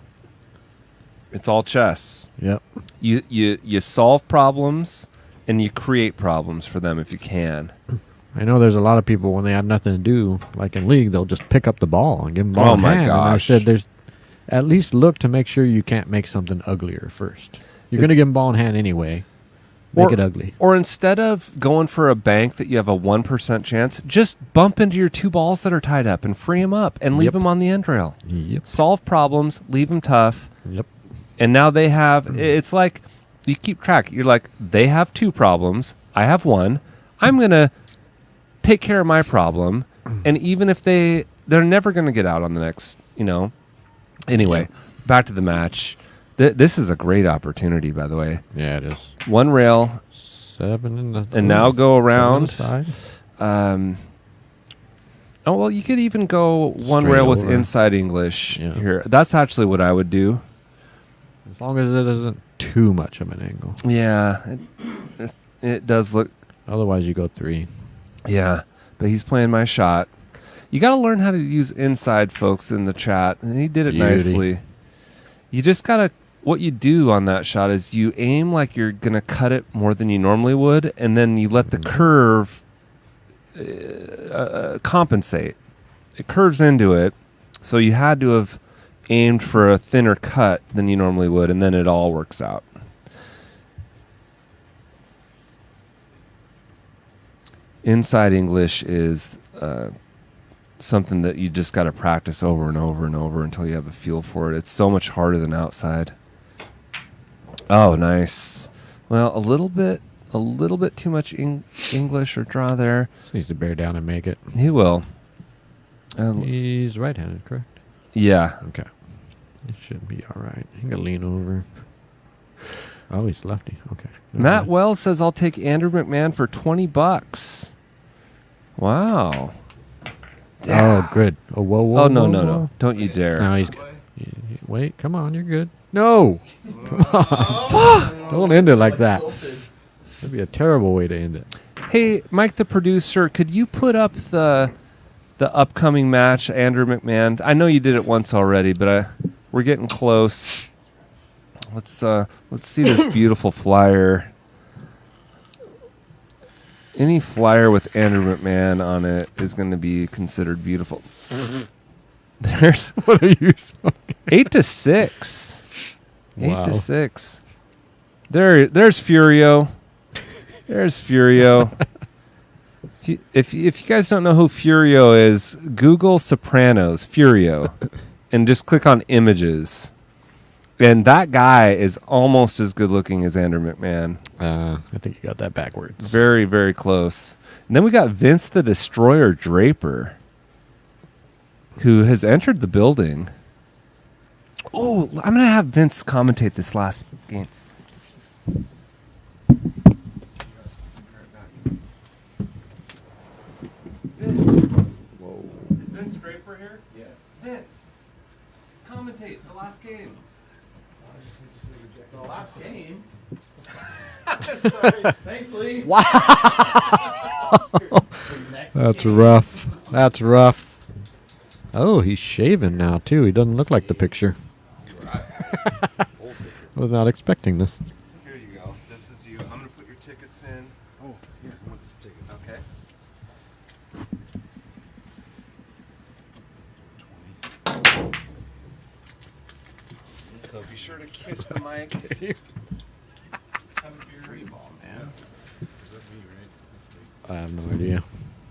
It's all chess. Yep. You solve problems and you create problems for them if you can. I know there's a lot of people when they have nothing to do, like in league, they'll just pick up the ball and give them ball Oh in my hand. And I gosh. said, there's at least look to make sure you can't make something uglier first. You're going to give them ball in hand anyway. Make it ugly. Or instead of going for a bank that you have a 1% chance, just bump into your 2 balls that are tied up and free them up and leave Yep. them on the end rail. Yep. Solve problems, leave them tough. Yep. And now they have, it's like, you keep track. You're like, they have 2 problems. I have 1. I'm going to take care of my problem. And even if they're never going to get out on the next, Anyway, back to the match. This is a great opportunity, by the way. Yeah, it is. 1 rail. 7 in the And now go 7 on the around. side. Oh, well, you could even go 1 Straight rail with over. inside English Yeah. here. That's actually what I would do. As long as it isn't too much of an angle. Yeah, it does look. Otherwise, you go 3. Yeah, but he's playing my shot. You got to learn how to use inside, folks, in the chat, and he did it Beauty. nicely. You just got to. What you do on that shot is you aim like you're going to cut it more than you normally would, and then you let the curve compensate. It curves into it, so you had to have aimed for a thinner cut than you normally would, and then it all works out. Inside English is something that you just got to practice over and over and over until you have a feel for it. It's so much harder than outside. Oh, nice. Well, a little bit too much English or draw there. Just needs to bear down and make it. He will. He's right-handed, correct? Yeah. Okay. It should be all right. He can lean over. Oh, he's lefty. Okay. Never Matt mind. Wells says, I'll take Andrew McMahon for $20. Wow. Oh, good. Oh, whoa, whoa. Oh, no, whoa, no, whoa. no. Don't you dare. No, he's good. Wait, come on, you're good. No! Come on. Don't end it like that. That'd be a terrible way to end it. Hey, Mike, the producer, could you put up the upcoming match, Andrew McMahon? I know you did it once already, but we're getting close. Let's see this beautiful flyer. Any flyer with Andrew McMahon on it is going to be considered beautiful. There's What are you smoking? 8-6. Wow. 8-6. There's Furio. There's Furio. If you guys don't know who Furio is, Google Sopranos Furio, and just click on images. And that guy is almost as good looking as Andrew McMahon. I think you got that backwards. Very, very close. And then we got Vince the Destroyer Draper, who has entered the building. Oh, I'm going to have Vince commentate this last game. Whoa. Is Vince Draper here? Yeah. Vince, commentate the last game. The last game. Sorry. Thanks, Lee. Wow. That's rough. That's rough. Oh, he's shaving now, too. He doesn't look like the picture. I was not expecting this. Here you go. This is you. I'm going to put your tickets in. Oh, yes, I want this ticket. Okay. So be sure to kiss the mic. Have a beer. Free ball, man. Is that me, right? I have no idea.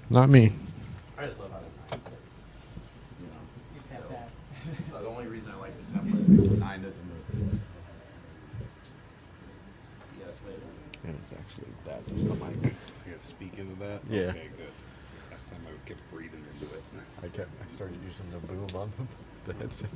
Not me. I just love how the 9 sticks. You know. You said that. So the only reason I like the templates is the 9 doesn't move. Yes, wait. And it's actually that. There's no mic. You gotta speak into that? Yeah. Okay, good. Last time I kept breathing into it. I started using the boom on the headset.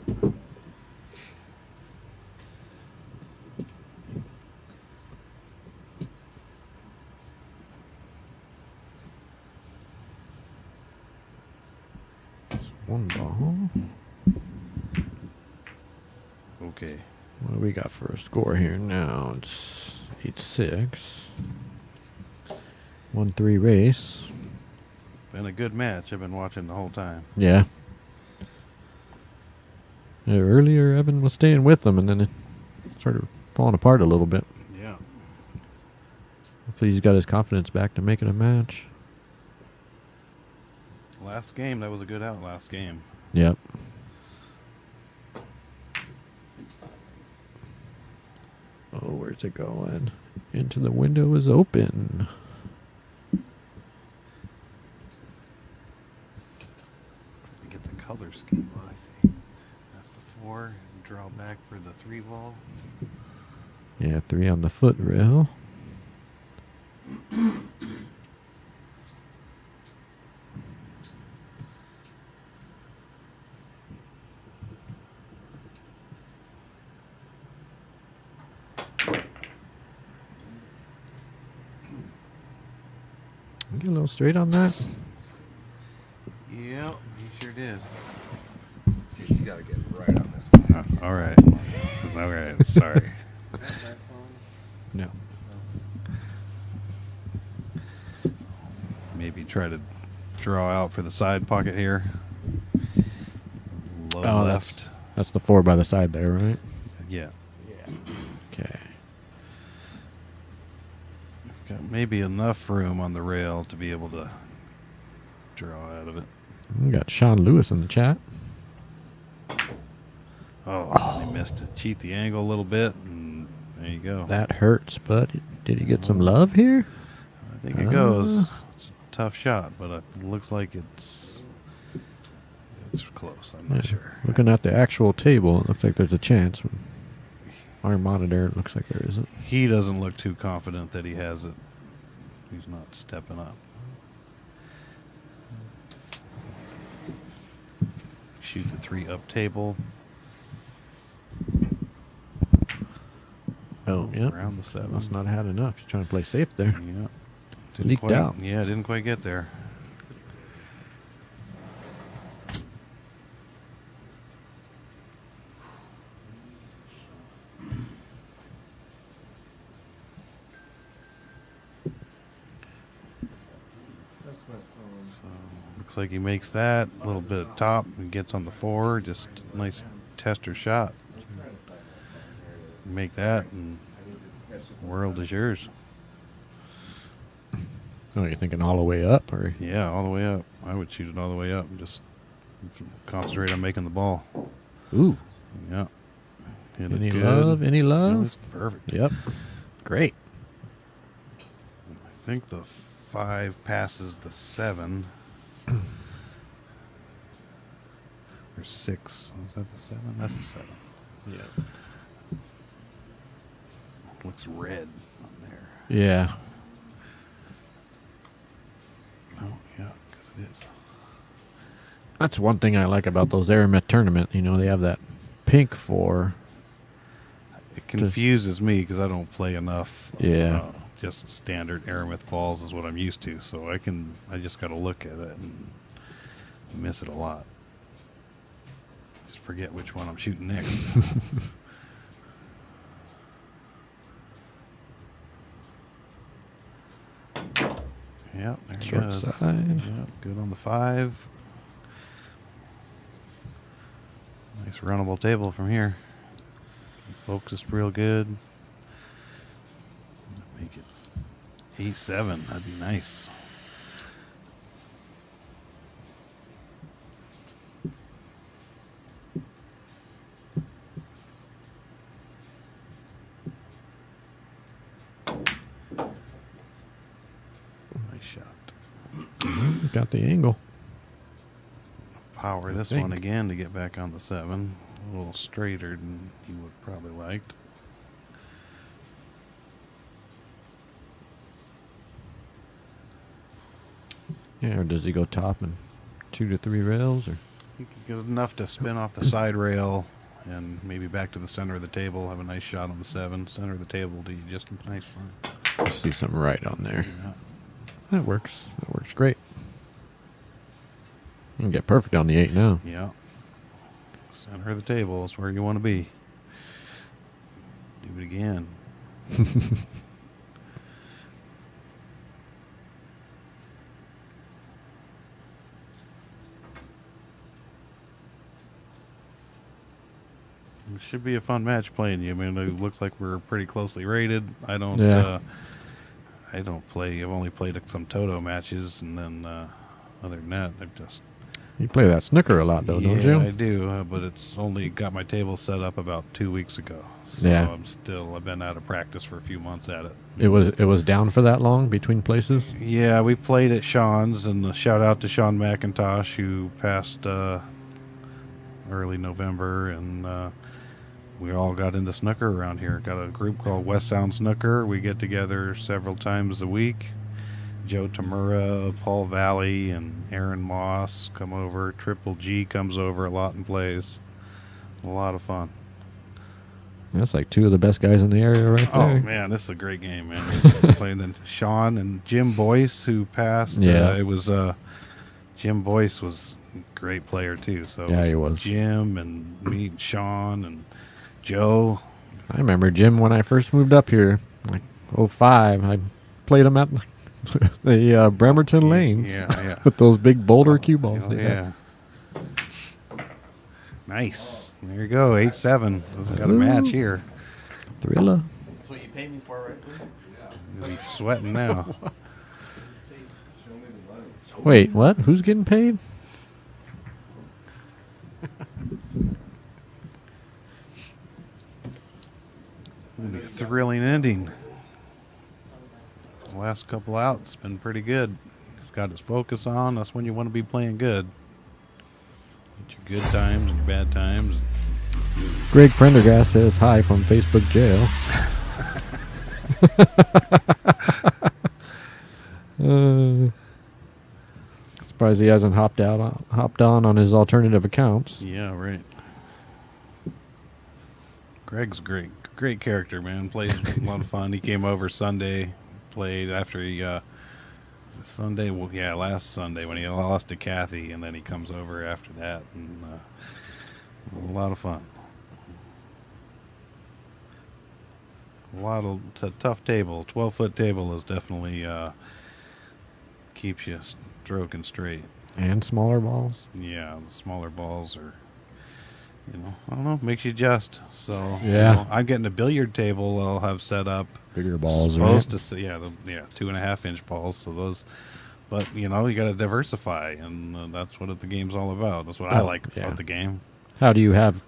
One ball. Okay. What do we got for a score here now? It's 8-6. 1-3 race. Been a good match. I've been watching the whole time. Yeah. Earlier, Evan was staying with them, and then it started falling apart a little bit. Yeah. Hopefully he's got his confidence back to make it a match. Last game, that was a good out last game. Yep. Oh, where's it going? Into the window is open. You get the color scheme. I see. That's the 4. And draw back for the 3 ball. Yeah, 3 on the foot rail. Get a little straight on that. Yep, he sure did. Dude, you got to get right on this one. All right. All right. Sorry. No. Maybe try to draw out for the side pocket here. Low Oh, left. That's the 4 by the side there, right? Yeah. Okay. It's got maybe enough room on the rail to be able to draw out of it. We got Sean Lewis in the chat. Oh, he missed it. Cheat the angle a little bit, and there you go. That hurts, but did he get some love here? I think it goes. It's a tough shot, but it looks like it's close. I'm not Yeah. sure. Looking at the actual table, it looks like there's a chance. Our monitor, it looks like there isn't. He doesn't look too confident that he has it. He's not stepping up. Shoot the 3 up table. Oh, yeah. Around the 7. Must not have had enough. You're trying to play safe there. Yeah. Leaked quite, out. Yeah, didn't quite get there. So looks like he makes that. A little bit of top. He gets on the 4. Just nice tester shot. Make that, and the world is yours. Oh, you're thinking all the way up, or Yeah, all the way up. I would shoot it all the way up and just concentrate on making the ball. ooh? Yeah. Hit it Any good. love? Any No, love? it's perfect. Yep. Great. I think the 5 passes the 7. Or 6. Is that the 7? That's the 7. Yeah. Looks red on there. Yeah. Oh, yeah, because it is. That's one thing I like about those Aramith tournament. You know, they have that pink 4. It confuses me because I don't play enough. Yeah. Just standard Aramith balls is what I'm used to. So I just got to look at it and miss it a lot. Just forget which one I'm shooting next. Yep, there he Short goes. side. Yep, good on the 5. Nice runnable table from here. Focused real good. Make it 8-7. That'd be nice. Nice shot. Got the angle. Power this think. one again to get back on the 7. A little straighter than he would probably liked. Yeah, or does he go top and 2 to 3 rails, or? You could get enough to spin off the side rail and maybe back to the center of the table. Have a nice shot on the 7. Center of the table to just nice fun. I see something right on there. Yeah. That works. That works great. You can get perfect on the 8 now. Yeah. Center of the table is where you want to be. Do it again. It should be a fun match playing you. I mean, it looks like we're pretty closely rated. I don't play. I've only played some Toto matches, and then other than that, I've just. You play that snooker a lot, though, don't you? I do, but it's only got my table set up about 2 weeks ago. So Yeah. I've been out of practice for a few months at it. It was down for that long between places? Yeah, we played at Sean's, and shout out to Sean McIntosh, who passed early November, and we all got into snooker around here. Got a group called West Sound Snooker. We get together several times a week. Joe Tamura, Paul Valley, and Aaron Moss come over. Triple G comes over a lot and plays. A lot of fun. That's like 2 of the best guys in the area right there. Oh, man, this is a great game, man. Playing then Sean and Jim Boyce, who passed. Yeah. It was Jim Boyce was a great player, too. So Yeah, he was. Jim and me and Sean and Joe. I remember Jim when I first moved up here, like 05. I played him at the Bremerton Lanes. Yeah. With those big boulder cue balls. Oh, they yeah. had. Nice. There you go, 8-7. Got a match here. Thriller. That's what you paid me for, right? You'll be sweating now. Wait, what? Who's getting paid? It'll be a thrilling ending. The last couple outs been pretty good. He's got his focus on. That's when you want to be playing good. Get your good times and your bad times. Greg Prendergast says hi from Facebook jail. Surprised he hasn't hopped on his alternative accounts. Yeah, right. Greg's great character, man. Plays a lot of fun. He came over Sunday, played after he last Sunday when he lost to Kathy, and then he comes over after that, and a lot of fun. It's a tough table. 12-foot table is definitely keeps you stroking straight. And smaller balls. Yeah, the smaller balls are, I don't know, makes you adjust. So Yeah. I'm getting a billiard table I'll have set up. Bigger balls, Supposed right? to say, 2.5-inch balls. So those, but you got to diversify, and that's what the game's all about. That's what I like about the game. How do you have?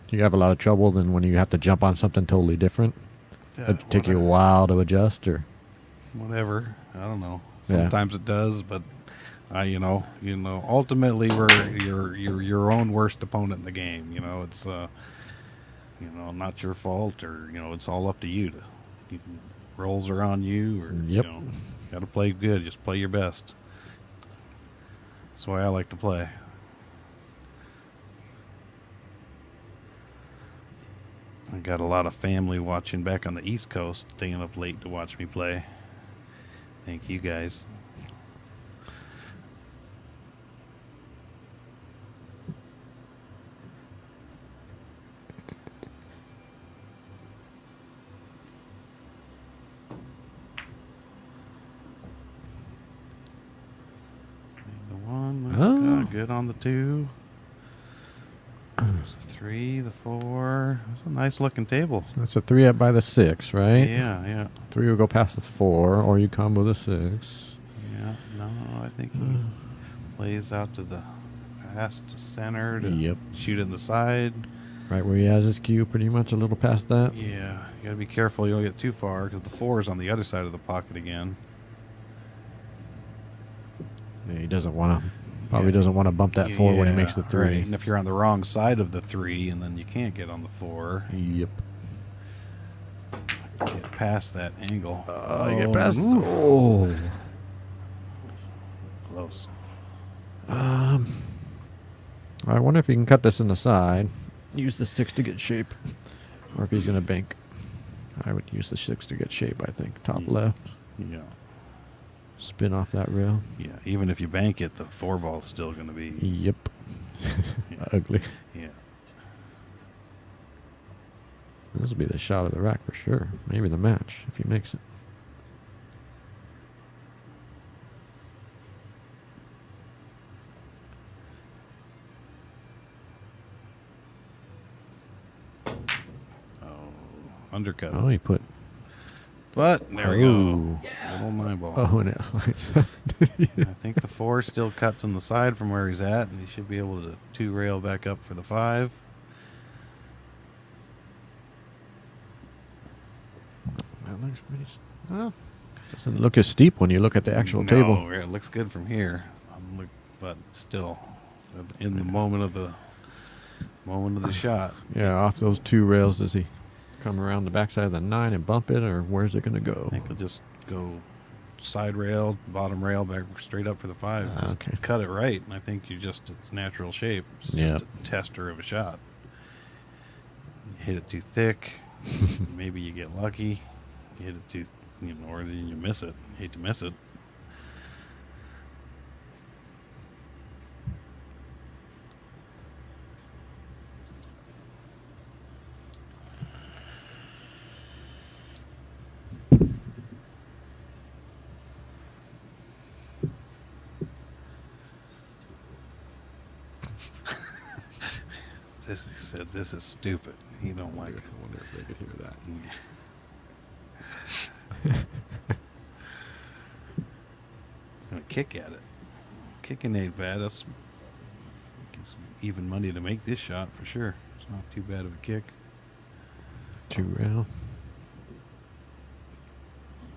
Do you have a lot of trouble then when you have to jump on something totally different? Yeah, It take you a while to adjust, or whatever. I don't know. Yeah. Sometimes it does, but ultimately you're your own worst opponent in the game. It's not your fault, or it's all up to you. Rolls are on you, or Yep. got to play good. Just play your best. That's the way I like to play. I got a lot of family watching back on the East Coast, staying up late to watch me play. Thank you guys. The one, Oh. good on the 2. There's the 3, the 4. It's a nice looking table. that's a 3 up by the 6, right? Yeah. 3 will go past the 4, or you combo the 6. Yeah, no, I think he plays out to the past to center to Yep. shoot in the side. Right where he has his cue, pretty much a little past that. Yeah, you gotta be careful you don't get too far, because the 4 is on the other side of the pocket again. Yeah, he doesn't want to. Probably doesn't want to bump that 4 when he makes the 3. Right. And if you're on the wrong side of the 3, and then you can't get on the 4, Yep. get past that angle. Get past. Ooh. Oh. Close. I wonder if he can cut this in the side. Use the 6 to get shape. Or if he's going to bank. I would use the 6 to get shape, I think. Top left. Yeah. Spin off that rail. Yeah, even if you bank it, the 4 ball's still going to be... Yep. Yeah. Ugly. Yeah. This will be the shot of the rack for sure. Maybe the match if he makes it. Undercut. Oh, he put. But there we go. Little 9 ball. Oh, and I think the 4 still cuts on the side from where he's at, and he should be able to 2 rail back up for the 5. That looks pretty. Well, doesn't look as steep when you look at the actual table. It looks good from here, but still, in the moment of the shot. Yeah, off those 2 rails, does he come around the backside of the 9 and bump it, or where's it going to go? I think he'll just go side rail, bottom rail, back straight up for the 5. Just Okay. cut it right, and I think it's natural shape. It's just a tester of a shot. You hit it too thick, maybe you get lucky. You hit it too, or then you miss it. Hate to miss it. He said, "This is stupid." He don't like it. I wonder if they could hear that. Gonna kick at it. Kicking ain't bad. That's gives even money to make this shot for sure. It's not too bad of a kick. 2 rail.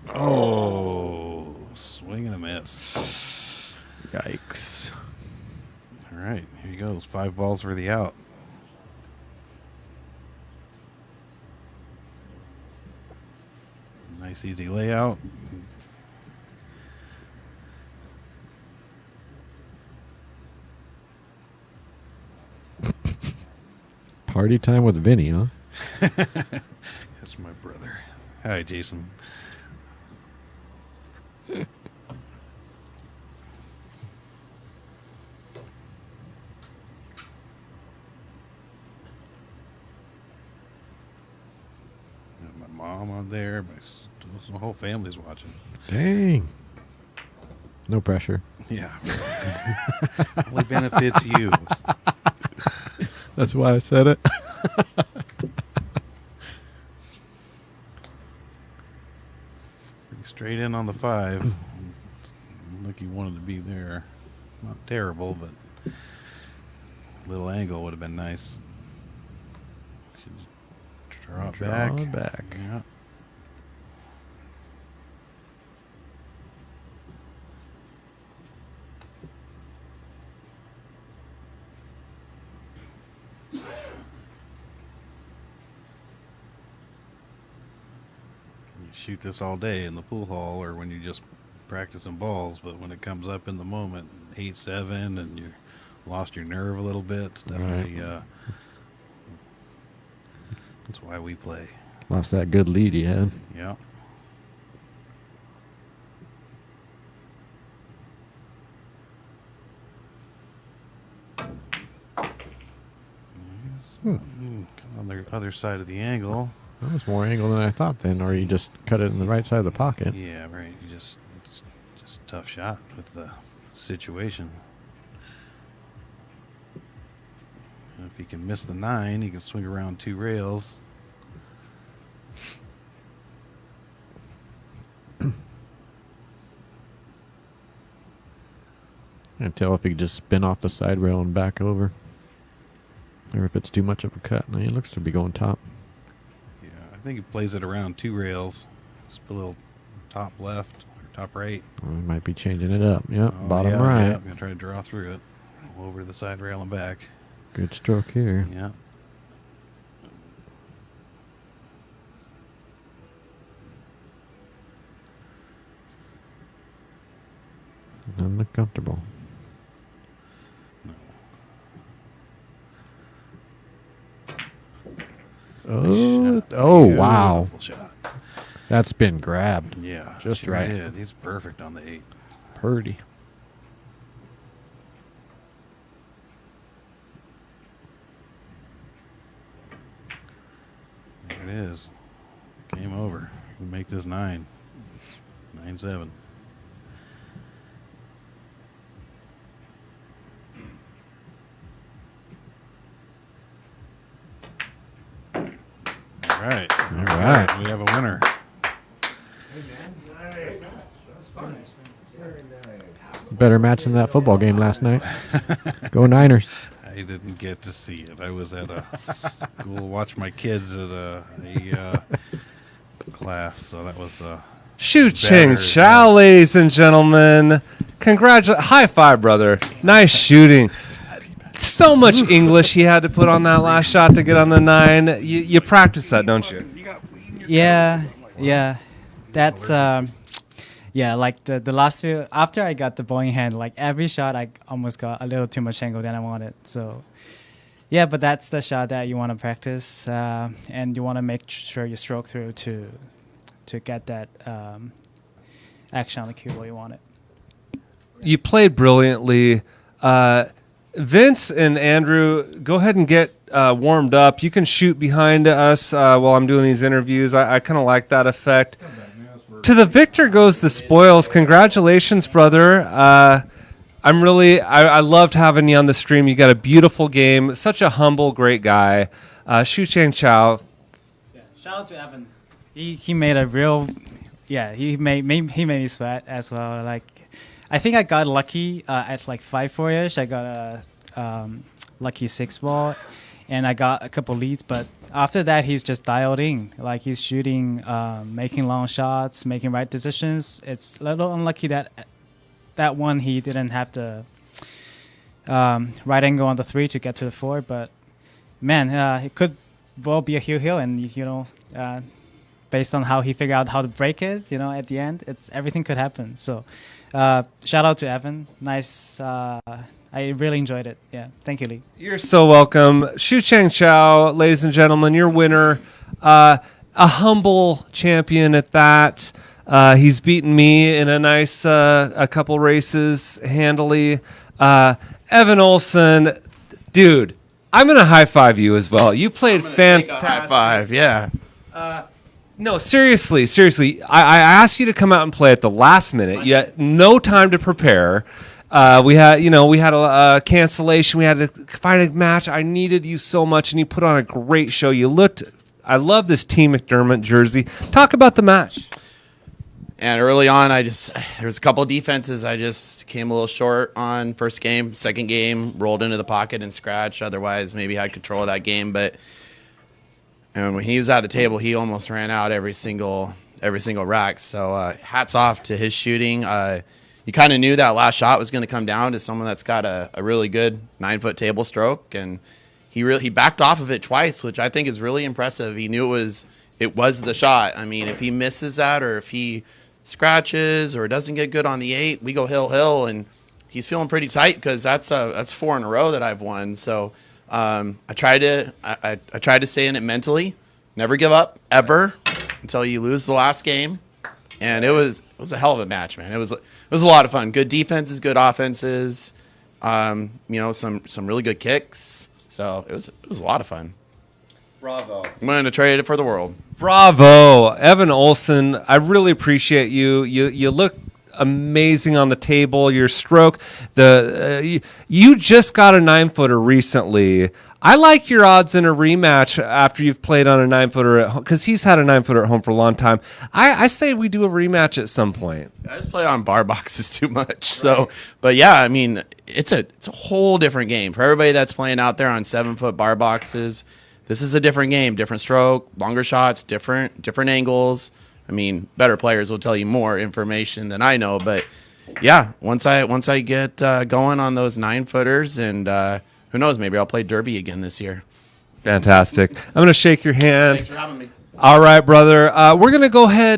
Oh, swing and a miss. Yikes. All right, here he goes. 5 balls for the out. Nice easy layout. Party time with Vinny, huh? That's my brother. Hi, Jason. Got my mom on there. My whole family's watching. Dang. No pressure. Yeah. Only benefits you. That's why I said it. Pretty straight in on the 5. Like you wanted to be there. Not terrible, but a little angle would have been nice. Should draw it back. Draw it back. Yeah. You shoot this all day in the pool hall or when you just practicing balls, but when it comes up in the moment, 8-7, and you lost your nerve a little bit, it's definitely that's why we play. Lost that good lead he had. Yeah. Kind of on the other side of the angle. That was more angle than I thought then, or you just cut it in the right side of the pocket. Yeah, right. It's just a tough shot with the situation. And if he can miss the 9, he can swing around 2 rails. Can't tell if he could just spin off the side rail and back over, or if it's too much of a cut. No, he looks to be going top. Yeah, I think he plays it around 2 rails. Just put a little top left or top right. Well, he might be changing it up. Yep, Oh, bottom yeah, right. Yeah, I'm gonna try to draw through it, over the side rail and back. Good stroke here. Yeah. Doesn't look comfortable. Oh, wow. Beautiful shot. That's been grabbed. Yeah, Just sure right. did. He's perfect on the 8. Purdy. There it is. Game over. We make this 9. 9-7. All right. All right. We have a winner. Better match than that football game last night. Go Niners. I didn't get to see it. I was at a school, watch my kids at a class, so that was Shucheng better, Chao, ladies and gentlemen. Congratulations. High five, brother. Nice shooting. So much English he had to put on that last shot to get on the 9. You practice that, don't you? Yeah. That's like the last few after I got the bowling hand, like every shot I almost got a little too much angle than I wanted. So yeah, but that's the shot that you want to practice, and you want to make sure you stroke through to get that action on the cue where you want it. You played brilliantly. Vince and Andrew, go ahead and get warmed up. You can shoot behind us while I'm doing these interviews. I kind of like that effect. To the victor goes the spoils. Congratulations, brother. I loved having you on the stream. You got a beautiful game. Such a humble, great guy. Shucheng Chao. Yeah. Shout out to Evan. He made a real, he made me sweat as well. Like, I think I got lucky at like 5-4ish. I got a lucky 6 ball, and I got a couple leads. But after that, he's just dialed in. Like, he's shooting, making long shots, making right decisions. It's a little unlucky that one he didn't have the right angle on the 3 to get to the 4. But man, it could well be a heel, and based on how he figured out how the break is, at the end, everything could happen. So. Shout out to Evan. Nice. I really enjoyed it. Yeah. Thank you, Lee. You're so welcome. Shucheng Chao, ladies and gentlemen, your winner. A humble champion at that. He's beaten me in a nice a couple races handily. Evan Olson, dude, I'm going to high five you as well. You played fantastic. High five, yeah. No, seriously. I asked you to come out and play at the last minute. You had no time to prepare. We had a cancellation. We had to find a match. I needed you so much, and you put on a great show. I love this Team McDermott jersey. Talk about the match. And early on, there was a couple of defenses I just came a little short on. First game, second game, rolled into the pocket and scratched. Otherwise, maybe had control of that game. But when he was at the table, he almost ran out every single rack. So hats off to his shooting. You kind of knew that last shot was going to come down to someone that's got a really good 9-foot table stroke, and he backed off of it twice, which I think is really impressive. He knew it was the shot. I mean, if he misses that or if he scratches or doesn't get good on the 8, we go hill, and he's feeling pretty tight because that's 4 in a row that I've won. So I tried to stay in it mentally, never give up ever until you lose the last game, and it was a hell of a match, man. It was a lot of fun. Good defenses, good offenses, some really good kicks. So it was a lot of fun. Bravo. I'm going to trade it for the world. Bravo. Evan Olson, I really appreciate you. You look amazing on the table. Your stroke, you just got a 9-footer recently. I like your odds in a rematch after you've played on a 9-footer at home, because he's had a 9-footer at home for a long time. I say we do a rematch at some point. I just play on bar boxes too much. Right. So, but yeah, I mean, it's a whole different game for everybody that's playing out there on 7-foot bar boxes. This is a different game, different stroke, longer shots, different angles. I mean, better players will tell you more information than I know, but yeah, once I get going on those 9-footers, and who knows, maybe I'll play derby again this year. Fantastic. I'm going to shake your hand. Thanks for having me. All right, brother. We're going to go ahead.